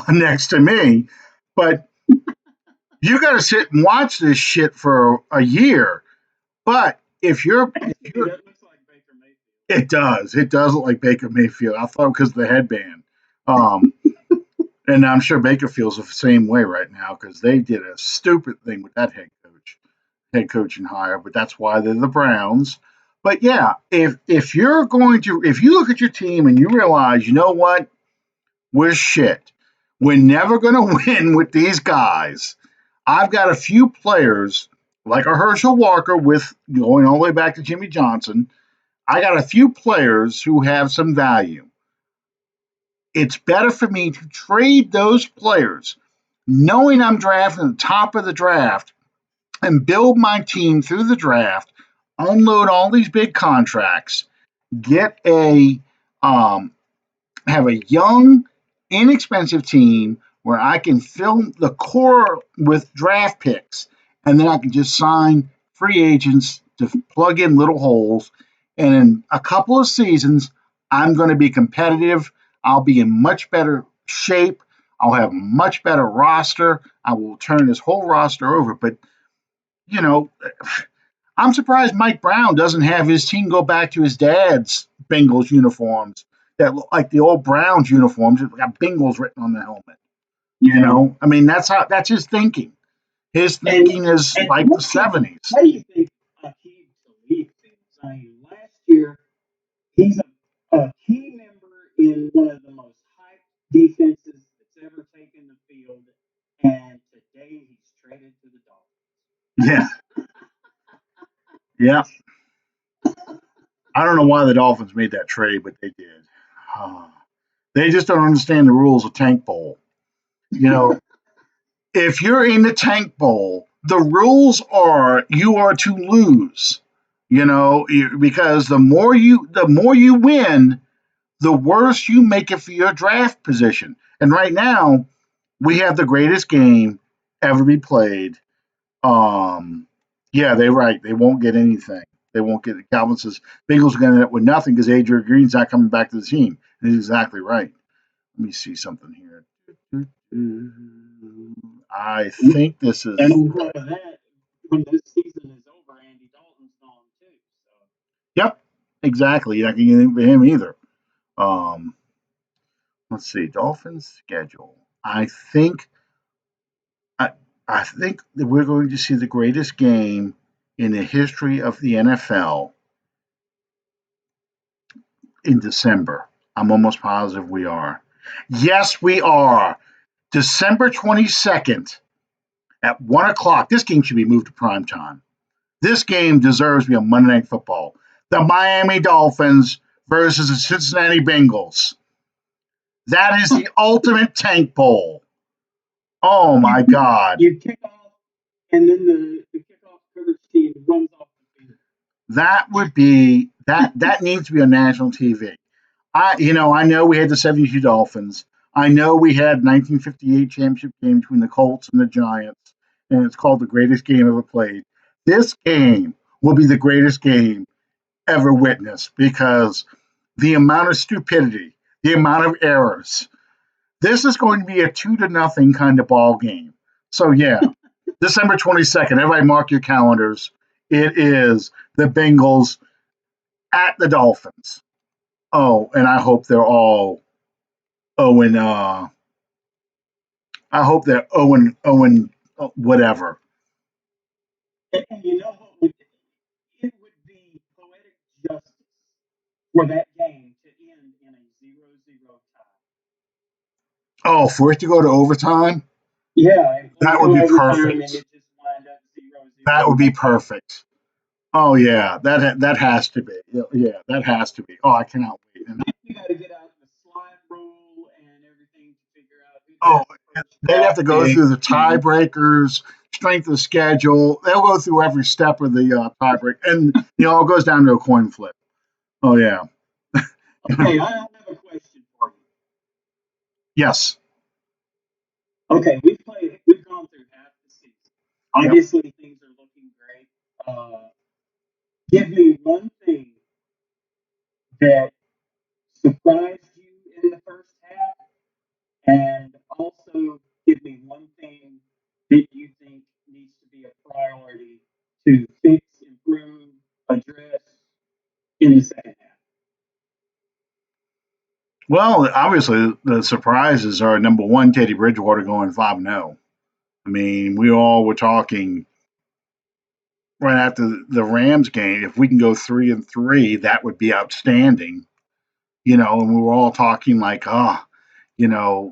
next to me, but you got to sit and watch this shit for a year. But if you're, That looks like Baker Mayfield. it does look like Baker Mayfield. I thought because of the headband. And I'm sure Baker feels the same way right now because they did a stupid thing with that head coaching hire. But that's why they're the Browns. But yeah, if you look at your team and you realize, you know what, we're shit. We're never going to win with these guys. I've got a few players like a Herschel Walker with going all the way back to Jimmy Johnson. I got a few players who have some value. It's better for me to trade those players, knowing I'm drafting the top of the draft, and build my team through the draft, unload all these big contracts, get a Um, have a young, inexpensive team where I can fill the core with draft picks, and then I can just sign free agents to plug in little holes. And in a couple of seasons, I'm going to be competitive. I'll be in much better shape. I'll have a much better roster. I will turn this whole roster over. But, you know, I'm surprised Mike Brown doesn't have his team go back to his dad's Bengals uniforms that look like the old Browns uniforms. It's got Bengals written on the helmet. You Yeah. know, I mean that's his thinking. His And thinking is and like the '70s. what do you think Akeem Talib is? I mean, last year he's a key member in one of the most hyped defenses that's ever taken the field, and today he's traded to the Yeah, yeah. I don't know why the Dolphins made that trade, but they did. They just don't understand the rules of Tank Bowl. You know, if you're in the Tank Bowl, the rules are you are to lose. You know, because the more you win, the worse you make it for your draft position. And right now, we have the greatest game ever be played. Um, yeah, they're right. They won't get anything. They won't get it. Calvin says Bengals are going to end up with nothing because Adrian Green's not coming back to the team. And he's exactly right. Let me see something here. I Dolphins. think this is. And on top of that, when this season is over, Andy Dalton's gone too. So Yep, exactly. You're not going to get anything for him either. Um, let's see. Dolphins schedule. think I, I think that we're going to see the greatest game in the history of the NFL in December. I'm almost positive we are. Yes, we are. December 22nd at 1 o'clock. This game should be moved to prime time. This game deserves to be on Monday Night Football. The Miami Dolphins versus the Cincinnati Bengals. That is the ultimate tank bowl. Oh my God. you kick off, and then the kickoff coverage team runs off the field. That would be that needs to be on national TV. I know we had the '72 Dolphins. I know we had 1958 championship game between the Colts and the Giants, and it's called the greatest game ever played. This game will be the greatest game ever witnessed because the amount of stupidity, the amount of errors. This is going to be a 2-0 kind of ball game. So yeah, December 22nd. Everybody mark your calendars. It is the Bengals at the Dolphins. Oh, and I hope they're all Owen. I hope they're Owen, whatever. And you know what it would be poetic justice for that game to end in a 0-0 tie. Oh, for it to go to overtime, Yeah, and that would go be overtime, and perfect. it just wind up 0-0. That would be perfect. Oh yeah, that has to be. Yeah, that has to be. Oh, I cannot wait. And, You got to get out the slide rule and everything to figure out who oh, has the first they'd have draft to go pick. through the tiebreakers, strength of schedule. They'll go through every step of the tiebreak, and it goes down to a coin flip. Oh yeah. Okay, I have a question for you. Yes. Okay, we've gone through half the season. Yep. Obviously, things are looking great. Give me one thing that surprised you in the first half, and also give me one thing that you think needs to be a priority to fix, improve, address in the second half. Well, obviously the surprises are number one, Teddy Bridgewater going 5-0. I mean, we all were talking right after the Rams game. If we can go 3-3, that would be outstanding. And we were all talking like, the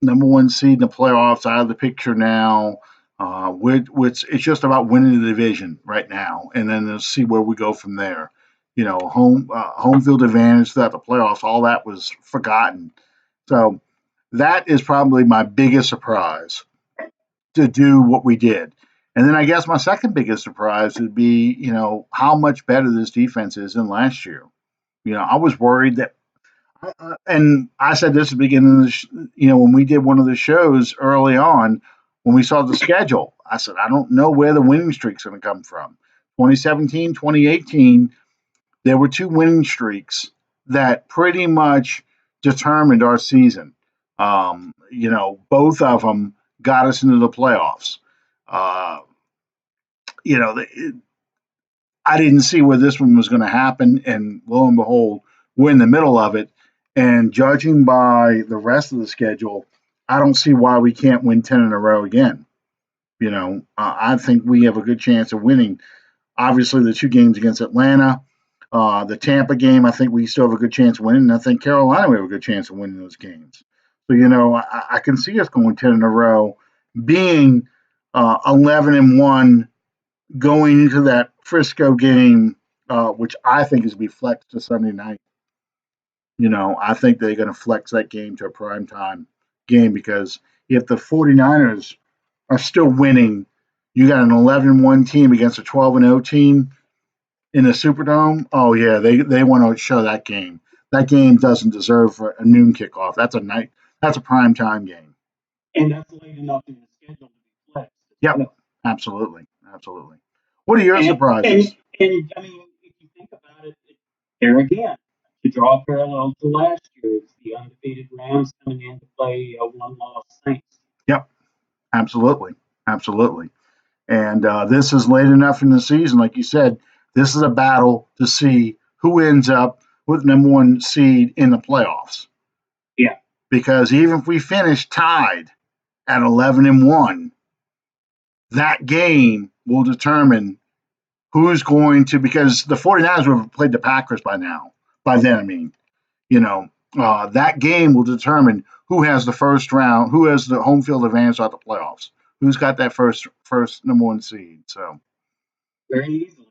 number one seed in the playoffs out of the picture now. Which it's just about winning the division right now, and then let's see where we go from there. Home field advantage throughout the playoffs, all that was forgotten. So that is probably my biggest surprise to do what we did. And then I guess my second biggest surprise would be, how much better this defense is than last year. I was worried that And I said this at the beginning of when we did one of the shows early on, when we saw the schedule, I said, I don't know where the winning streak's going to come from. 2017, 2018, there were two winning streaks that pretty much determined our season. Both of them got us into the playoffs. Uh, you know, I didn't see where this one was going to happen, and lo and behold, we're in the middle of it. And judging by the rest of the schedule, I don't see why we can't win 10 in a row again. I think we have a good chance of winning. Obviously, the two games against Atlanta, the Tampa game, I think we still have a good chance of winning. And I think Carolina, we have a good chance of winning those games. So, I can see us going 10 in a row, being 11-1 going into that Frisco game, which I think is to be flexed to Sunday night. I think they're going to flex that game to a primetime game because if the 49ers are still winning, you got an 11-1 team against a 12-0 team in the Superdome. Oh yeah, they want to show that game. That game doesn't deserve a noon kickoff. That's a night. That's a primetime game. And that's late enough in the schedule to be flexed. Yep, absolutely, absolutely. What are your surprises? And I mean, if you think about it, there again, to draw a parallel to last year, it's the undefeated Rams coming in to play a one-loss Saints. Yep, absolutely, absolutely. And this is late enough in the season, like you said. This is a battle to see who ends up with number one seed in the playoffs. Yeah. Because even if we finish tied at 11-1, that game will determine who's going to, because the 49ers would have played the Packers by now. By then, I mean, that game will determine who has the first round, who has the home field advantage out the playoffs, who's got that first number one seed. So very easily.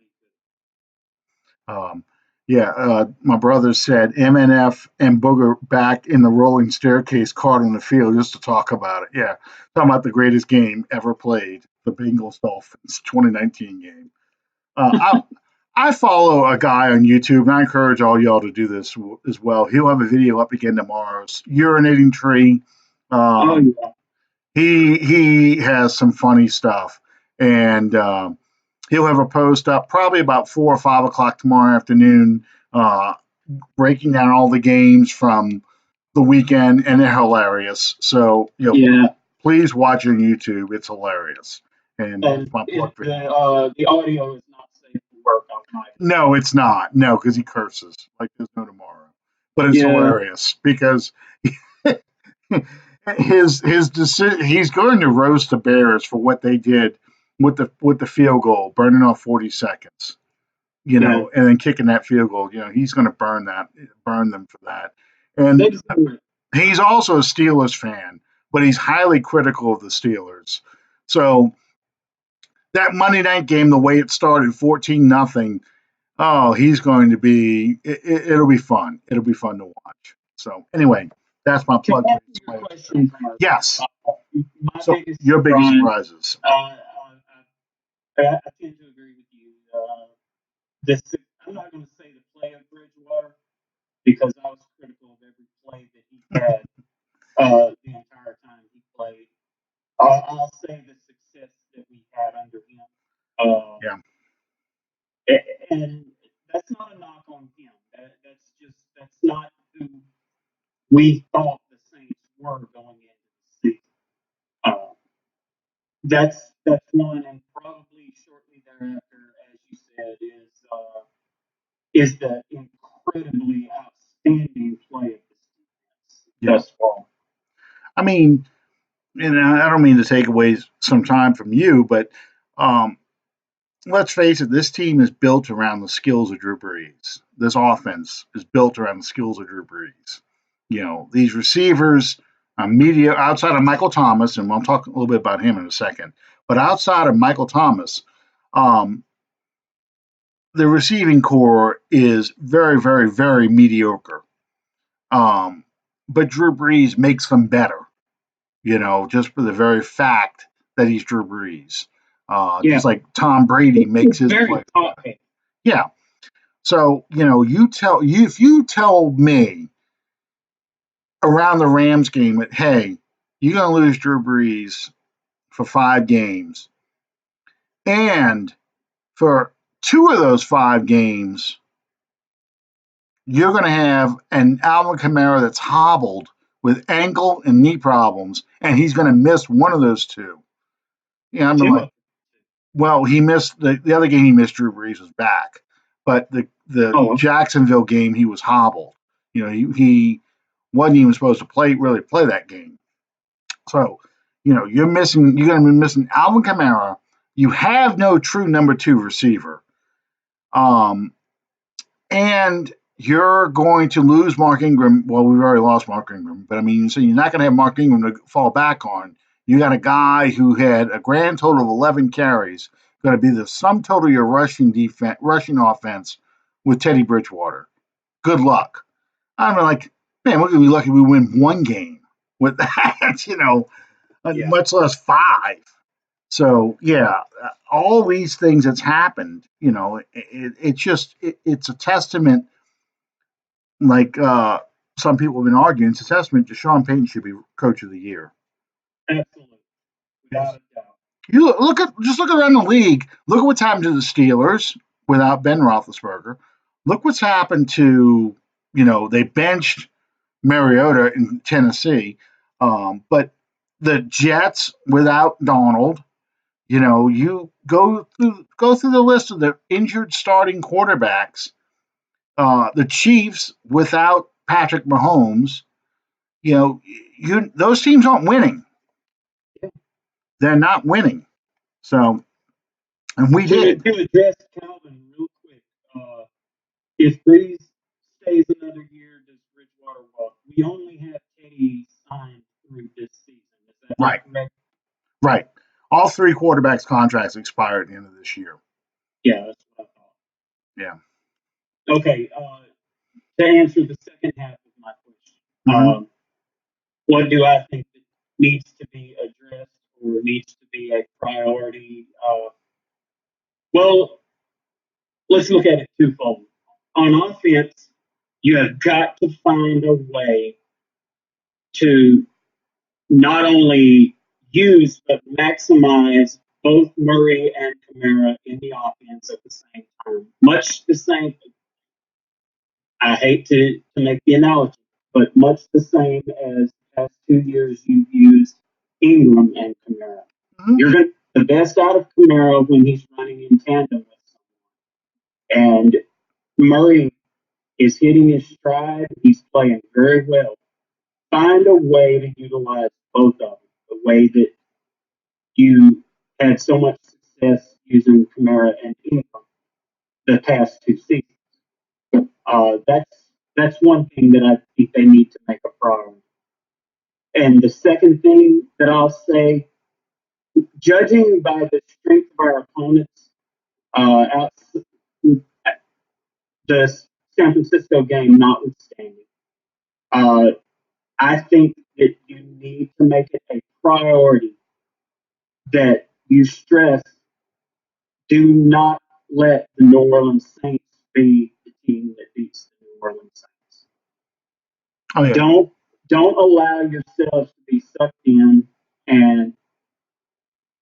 My brother said MNF and Booger back in the rolling staircase card on the field just to talk about it. Yeah, talking about the greatest game ever played, the Bengals Dolphins 2019 game. I follow a guy on YouTube, and I encourage all y'all to do this as well. He'll have a video up again tomorrow. It's urinating tree. Yeah. He has some funny stuff, and he'll have a post up probably about 4 or 5 o'clock tomorrow afternoon, breaking down all the games from the weekend, and they're hilarious. So please watch it on YouTube. It's hilarious. And my plug for him. The audio is not safe to work on my. No, it's not. No, because he curses like there's no tomorrow. But it's hilarious because his decision. He's going to roast the Bears for what they did with the field goal, burning off 40 seconds. And then kicking that field goal. He's going to burn them for that. And he's also a Steelers fan, but he's highly critical of the Steelers. So that Monday night game, the way it started, 14-0. Oh, he's going to be. It'll be fun. It'll be fun to watch. So anyway, that's my plug. Yes. So your biggest surprises. I tend to agree with you. I'm not going to say the play of Bridgewater because I was critical of every play that he had the entire time he played. I'll say the success that we had under him. And that's not a knock on him. That's not who we thought the Saints were going into the season. That's one, and probably shortly thereafter, as you said, is the incredibly outstanding play of this defense thus far. I mean, and I don't mean to take away some time from you, but let's face it, this team is built around the skills of Drew Brees. This offense is built around the skills of Drew Brees. These receivers, media outside of Michael Thomas, and I'll talk a little bit about him in a second, but outside of Michael Thomas, the receiving core is very, very, very mediocre. But Drew Brees makes them better, just for the very fact that he's Drew Brees. Just like Tom Brady makes his play. Yeah. So, if you tell me around the Rams game that, hey, you're going to lose Drew Brees for 5 games. And for 2 of those 5 games, you're going to have an Alvin Kamara that's hobbled with ankle and knee problems, and he's going to miss one of those 2. Yeah, I'm like, well, he missed the other game. He missed Drew Brees was back, but the Jacksonville game he was hobbled. He wasn't even supposed to really play that game. So, you're missing. You're going to be missing Alvin Kamara. You have no true number 2 receiver, and you're going to lose Mark Ingram. Well, we've already lost Mark Ingram, but I mean, so you're not going to have Mark Ingram to fall back on. You got a guy who had a grand total of 11 carries, going to be the sum total of your rushing offense with Teddy Bridgewater. Good luck. I'm like, man, we're going to be lucky we win 1 game with that, much less 5. So yeah, all these things that's happened, it's a testament. Like some people have been arguing, it's a testament to Sean Payton should be Coach of the Year. Absolutely, without a doubt. You look around the league. Look at what's happened to the Steelers without Ben Roethlisberger. Look what's happened to they benched Mariota in Tennessee, but the Jets without Donald. You go through the list of the injured starting quarterbacks. The Chiefs without Patrick Mahomes. Those teams aren't winning. They're not winning. So, and we did. To address Calvin real quick, if Brees stays another year, does Bridgewater walk? We only have Teddy signed through this season. Is that right? Correct? Right. All 3 quarterbacks' contracts expire at the end of this year. Yeah, that's what I thought. Yeah. Okay. To answer the second half of my question, what do I think that needs to be addressed or needs to be a priority? Well, let's look at it twofold. On offense, you have got to find a way to not only use but maximize both Murray and Kamara in the offense at the same time. Much the same. I hate to make the analogy, but much the same as the past 2 years you've used Ingram and Kamara. You're going to the best out of Kamara when he's running in tandem with someone. And Murray is hitting his stride. He's playing very well. Find a way to utilize both of them the way that you had so much success using Kamara and Ingram the past 2 seasons. That's one thing that I think they need to make a priority. And the second thing that I'll say, judging by the strength of our opponents, the San Francisco game notwithstanding, I think that you need to make it a priority that you stress do not let the New Orleans Saints be the team that beats the New Orleans Saints. Oh, yeah. Don't allow yourselves to be sucked in and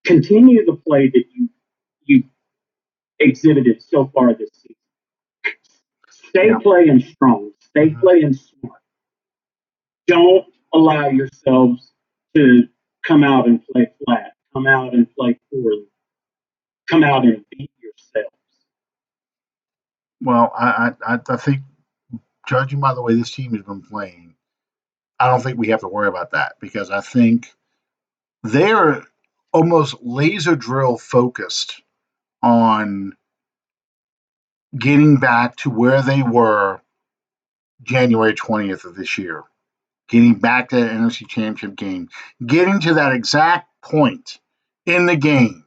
continue the play that you exhibited so far this season. Stay playing strong. Stay playing smart. Don't allow yourselves to come out and play flat. Come out and play poorly. Come out and beat yourselves. Well, I think, judging by the way this team has been playing, I don't think we have to worry about that because I think they're almost laser drill focused on getting back to where they were January 20th of this year, getting back to the NFC Championship game, getting to that exact point in the game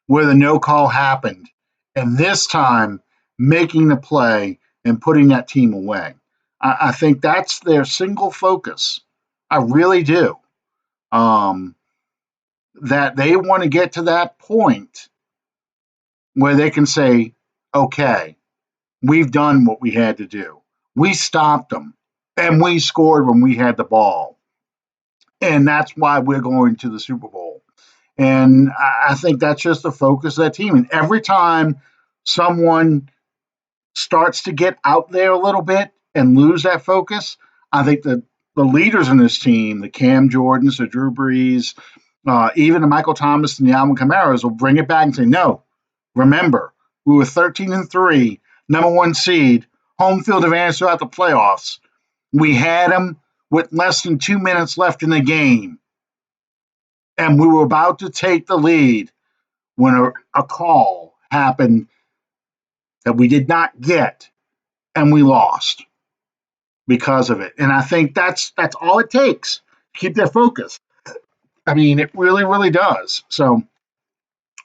where the no call happened, and this time making the play and putting that team away. I think that's their single focus. I really do. That they want to get to that point where they can say, okay, we've done what we had to do. We stopped them. and we scored when we had the ball. And that's why we're going to the Super Bowl. And I think that's just the focus of that team. And every time someone starts to get out there a little bit and lose that focus, I think that the leaders in this team, the Cam Jordans, the Drew Brees, even the Michael Thomas and the Alvin Kamaras, will bring it back and say, "No, remember, we were 13-3, number one seed, home field advantage throughout the playoffs. We had them with less than 2 minutes left in the game, and we were about to take the lead when a call happened that we did not get, and we lost because of it." And I think that's all it takes. Keep their focus. I mean, it really, really does. So,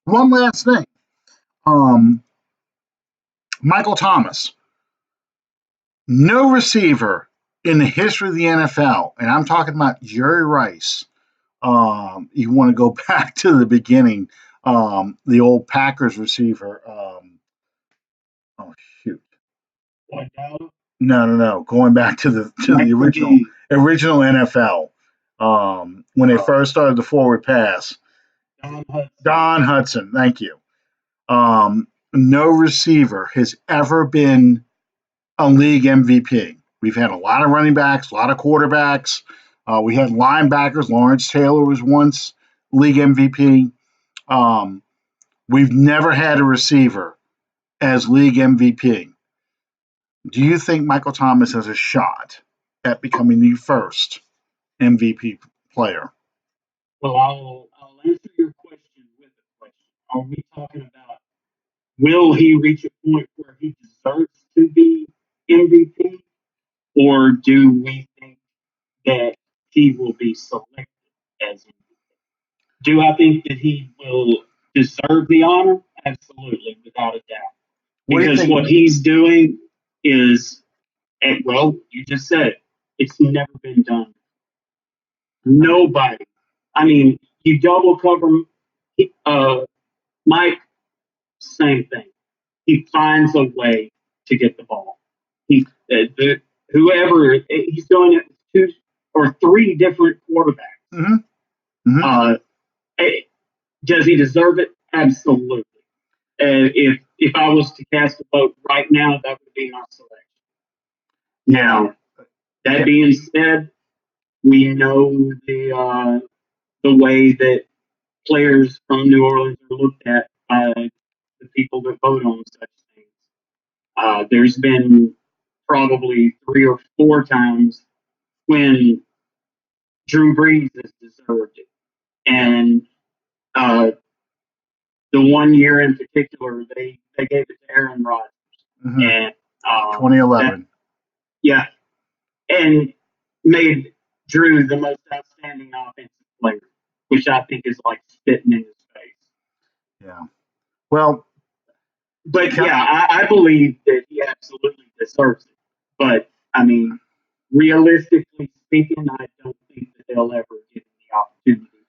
one last thing. Um, Michael Thomas, no receiver in the history of the NFL, and I'm talking about Jerry Rice. You want to go back to the beginning, the old Packers receiver. Oh shoot! What now? No. Going back to the original NFL. When they first started the forward pass. Don Hudson. Don Hudson. Thank you. No receiver has ever been a league MVP. We've had a lot of running backs, a lot of quarterbacks. We had linebackers. Lawrence Taylor was once league MVP. We've never had a receiver as league MVP. Do you think Michael Thomas has a shot at becoming the first MVP player? Well, I'll answer your question with a question. Are we talking about will he reach a point where he deserves to be MVP, or do we think that he will be selected as MVP? Do I think that he will deserve the honor? Absolutely, without a doubt. Because what he's doing is, well, you just said it, it's never been done. Nobody. I mean, you double cover Mike, same thing. He finds a way to get the ball. Whoever he's doing it with two or three different quarterbacks. Mm-hmm. Mm-hmm. Does he deserve it? Absolutely. If I was to cast a vote right now, that would be my selection. Now, that being said, we know the way that players from New Orleans are looked at by the people that vote on such things. There's been probably 3 or 4 times when Drew Brees has deserved it, and the one year in particular, they gave it to Aaron Rodgers, and 2011. Yeah, and made Drew the most outstanding offensive player, which I think is like spitting in his face. Yeah. Well, but I believe that he absolutely deserves it. But I mean, realistically speaking, I don't think that they'll ever get the opportunity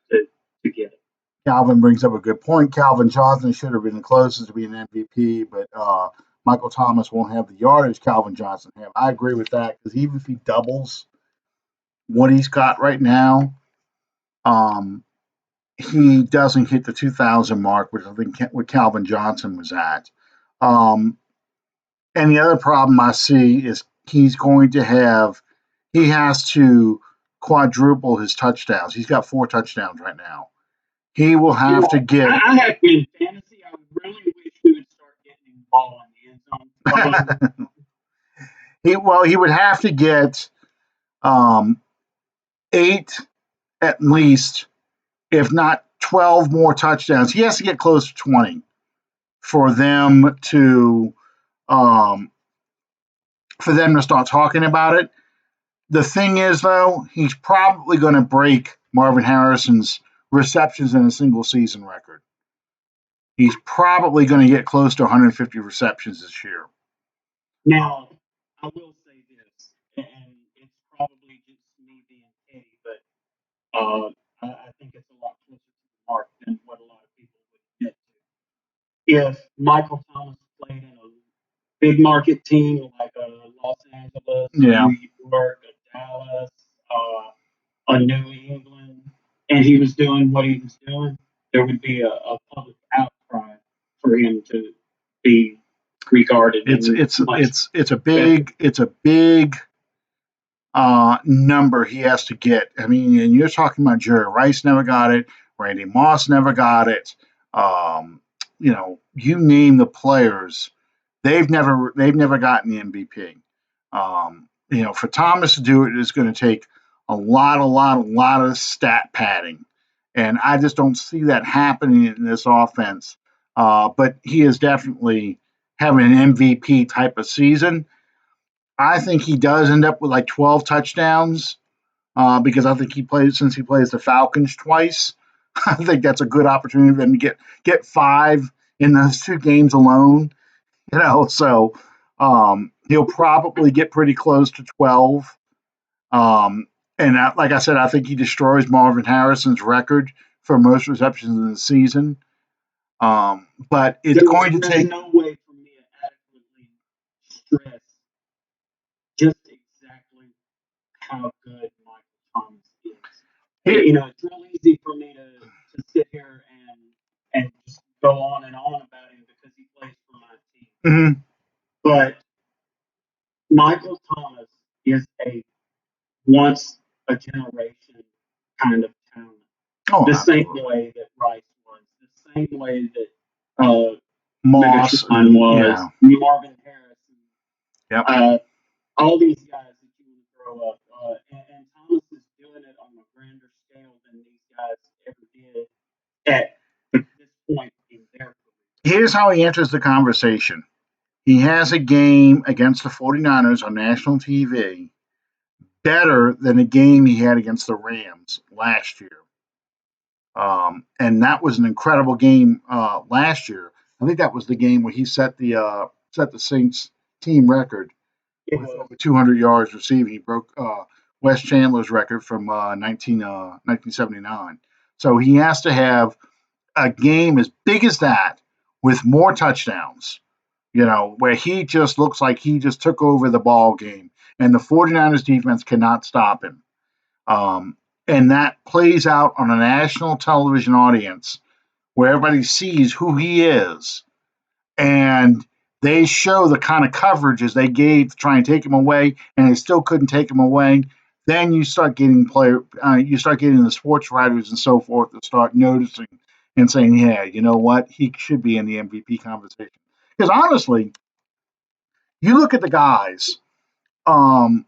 to get it. Calvin brings up a good point. Calvin Johnson should have been the closest to being an MVP, but Michael Thomas won't have the yardage Calvin Johnson have. I agree with that because even if he doubles what he's got right now, he doesn't hit the 2,000 mark, which I think what Calvin Johnson was at. And the other problem I see is he has to quadruple his touchdowns. He's got 4 touchdowns right now. He will have to get. I have in fantasy. I really wish he would start getting the ball in the end zone. He would have to get 8 at least, if not 12 more touchdowns. He has to get close to 20 for them to start talking about it. The thing is, though, he's probably going to break Marvin Harrison's receptions in a single season record. He's probably going to get close to 150 receptions this year. Now, I will say this, and it's probably just me being petty, but I think it's a lot closer to the mark than what a lot of people would admit to. If Michael Thomas played in a big market team like Los Angeles, New York, Dallas, a New England, and he was doing what he was doing, there would be a public outcry for him to be regarded It's in it's much it's a better. big number he has to get. I mean, and you're talking about Jerry Rice never got it, Randy Moss never got it. You name the players, they've never gotten the MVP. For Thomas to do it is going to take a lot of stat padding, and I just don't see that happening in this offense. But he is definitely having an MVP type of season. I think he does end up with like 12 touchdowns because I think since he plays the Falcons twice. I think that's a good opportunity for him to get 5 in those 2 games alone. So he'll probably get pretty close to 12. Like I said, I think he destroys Marvin Harrison's record for most receptions in the season. But it's going to There's take. no way for me to adequately stress just exactly how good Michael Thomas is. Here, It's real easy for me to sit here and just go on and on about him because he plays for my team. mhm. But Michael Thomas is a once a generation kind of talent. Oh, The same absolutely. way that Rice was, the same way that Moss Megatron and was, yeah, Marvin Harrison, yep. all these guys that you would throw up. And Thomas is doing it on a grander scale than these guys ever did at this point in their career. Here's how he enters the conversation. He has a game against the 49ers on national TV better than the game he had against the Rams last year. And that was an incredible game last year. I think that was the game where he set the Saints team record It with was over 200 yards receiving. He broke Wes Chandler's record from 1979. So he has to have a game as big as that with more touchdowns, where he just looks like he just took over the ball game, and the 49ers defense cannot stop him. Um, and that plays out on a national television audience where everybody sees who he is, and they show the kind of coverages they gave to try and take him away, and they still couldn't take him away. Then you start getting the sports writers and so forth to start noticing and saying, "Yeah, you know what? He should be in the MVP conversation." Because honestly, you look at the guys um,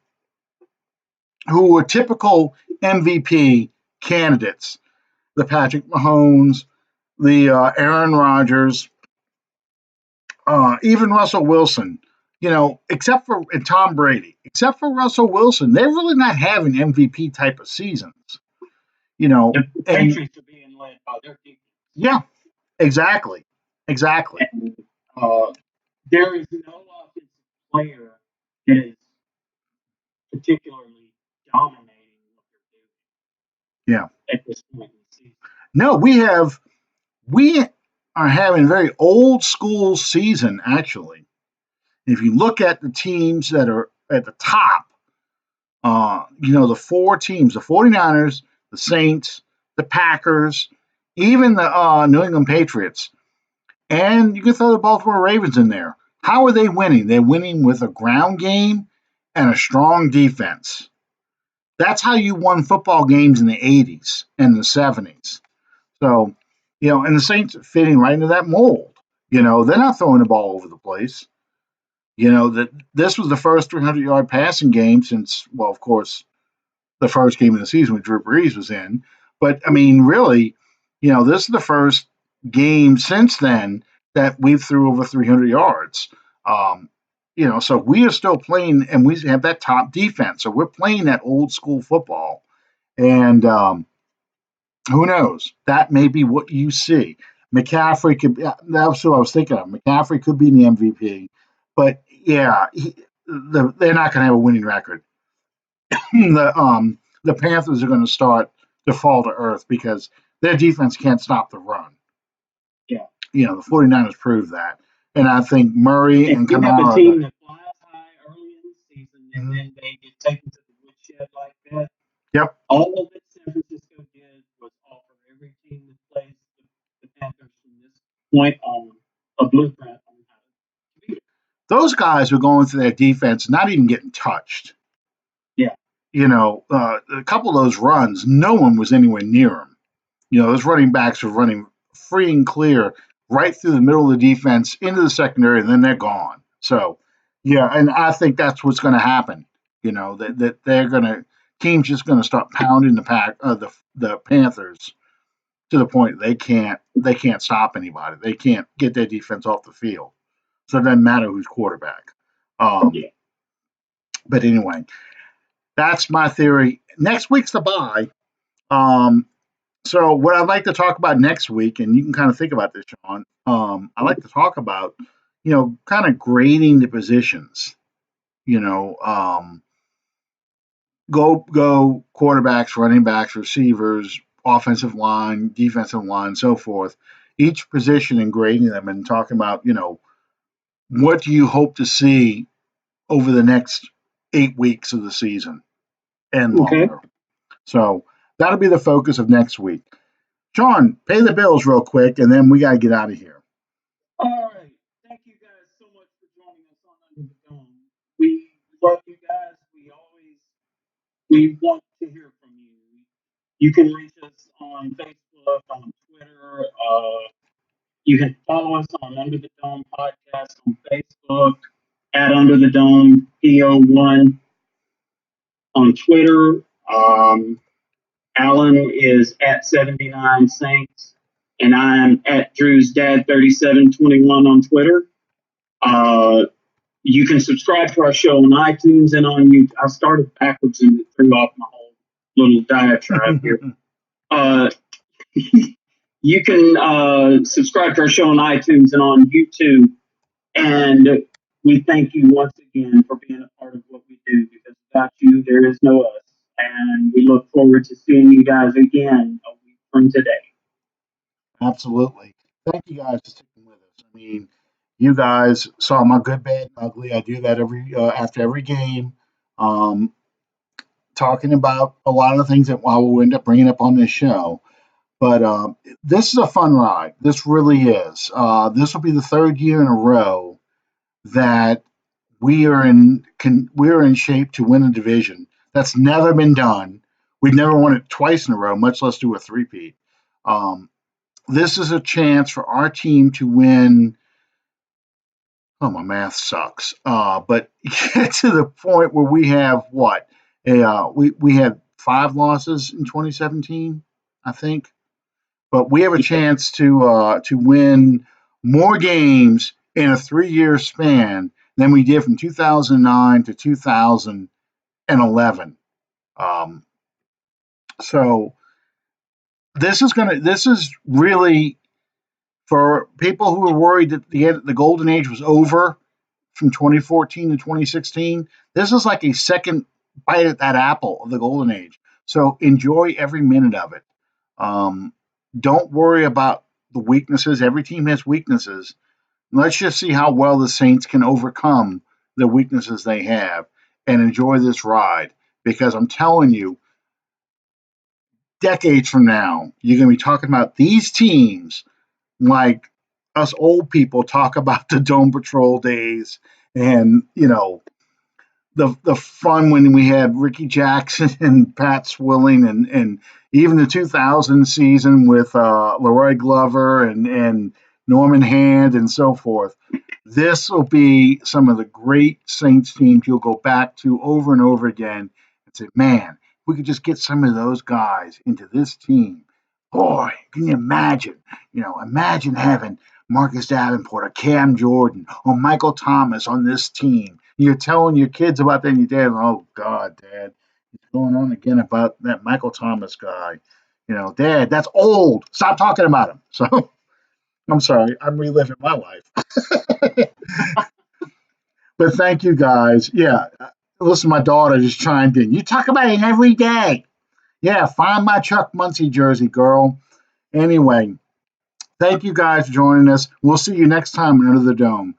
who were typical MVP candidates: the Patrick Mahomes, the Aaron Rodgers, even Russell Wilson, except for and Tom Brady, except for Russell Wilson, they're really not having MVP type of seasons. the And Patriots are being led by their defense. yeah, exactly, exactly. And there is no offensive player that is particularly dominating what they're Yeah. doing at this point in the season. No, we are having a very old school season actually. If you look at the teams that are at the top, the 4 teams, the 49ers, the Saints, the Packers, even the New England Patriots, and you can throw the Baltimore Ravens in there. How are they winning? They're winning with a ground game and a strong defense. That's how you won football games in the 80s and the 70s. So, and the Saints are fitting right into that mold. They're not throwing the ball over the place. That this was the first 300-yard passing game since, well, of course, the first game of the season when Drew Brees was in. But I mean, really, this is the first game since then that we've threw over 300 yards. So we are still playing, and we have that top defense. So we're playing that old school football, and who knows? That may be what you see. McCaffrey could. That's what I was thinking of. McCaffrey could be in the MVP, but yeah, they're not going to have a winning record. The Panthers are going to start to fall to earth because their defense can't stop the run. Yeah. The 49ers proved that. And I think Murray If and you have a Kamara. team that flies high early in the season and then they get taken to the woodshed shed like that. Yep. All that San Francisco did was offer every team that plays the Panthers from this point on a blueprint on how to beat it. Those guys were going through their defense, not even getting touched. Yeah. A couple of those runs, no one was anywhere near them. Those running backs were running free and clear right through the middle of the defense into the secondary, and then they're gone. So, yeah, and I think that's what's going to happen. That they're going to teams just going to start pounding the Panthers to the point they can't stop anybody. They can't get their defense off the field. So it doesn't matter who's quarterback. Yeah. But anyway, that's my theory. Next week's the bye. So what I'd like to talk about next week, and you can kind of think about this, Sean. I'd like to talk about, kind of grading the positions. Go quarterbacks, running backs, receivers, offensive line, defensive line, so forth. Each position and grading them, and talking about, what do you hope to see over the next 8 weeks of the season and Okay. longer. So that'll be the focus of next week. Sean, pay the bills real quick, and then we got to get out of here. All right. Thank you guys so much for joining us on Under the Dome. We love you guys. We want to hear from you. You can reach us on Facebook, on Twitter. You can follow us on Under the Dome Podcast on Facebook, at Under the Dome PO1 on Twitter. Alan is at 79 Saints, and I'm at Drew's Dad 3721 on Twitter. You can subscribe to our show on iTunes and on YouTube. I started backwards and it threw off my whole little diatribe here. You can subscribe to our show on iTunes and on YouTube. And we thank you once again for being a part of what we do, because without you, there is no us. And we look forward to seeing you guys again a week from today. Absolutely. Thank you guys for sticking with us. I mean, you guys saw my good, bad, and ugly. I do that after every game, talking about a lot of the things that I will end up bringing up on this show. But this is a fun ride. This really is. This will be the third year in a row that we're in shape to win a division. That's never been done. We've never won it twice in a row, much less do a three-peat. This is a chance for our team to win. Oh, my math sucks. But get to the point where we have what? We had 5 losses in 2017, I think. But we have a chance to win more games in a 3-year span than we did from 2009 to 2011. So this is really, for people who are worried that the golden age was over from 2014 to 2016. This is like a second bite at that apple of the golden age. So enjoy every minute of it. Don't worry about the weaknesses. Every team has weaknesses. Let's just see how well the Saints can overcome the weaknesses they have and enjoy this ride. Because I'm telling you, decades from now, you're going to be talking about these teams like us old people talk about the Dome Patrol days, and the fun when we had Ricky Jackson and Pat Swilling, and even the 2000 season with Leroy Glover and Norman Hand and so forth. This will be some of the great Saints teams you'll go back to over and over again and say, man, we could just get some of those guys into this team. Boy, can you imagine? Imagine having Marcus Davenport or Cam Jordan or Michael Thomas on this team. You're telling your kids about that, and your dad, oh God, Dad, it's going on again about that Michael Thomas guy. Dad, that's old. Stop talking about him. So I'm sorry, I'm reliving my life. But thank you guys. Yeah, listen, my daughter just chimed in. You talk about it every day. Yeah, find my Chuck Muncie jersey, girl. Anyway, thank you guys for joining us. We'll see you next time under the dome.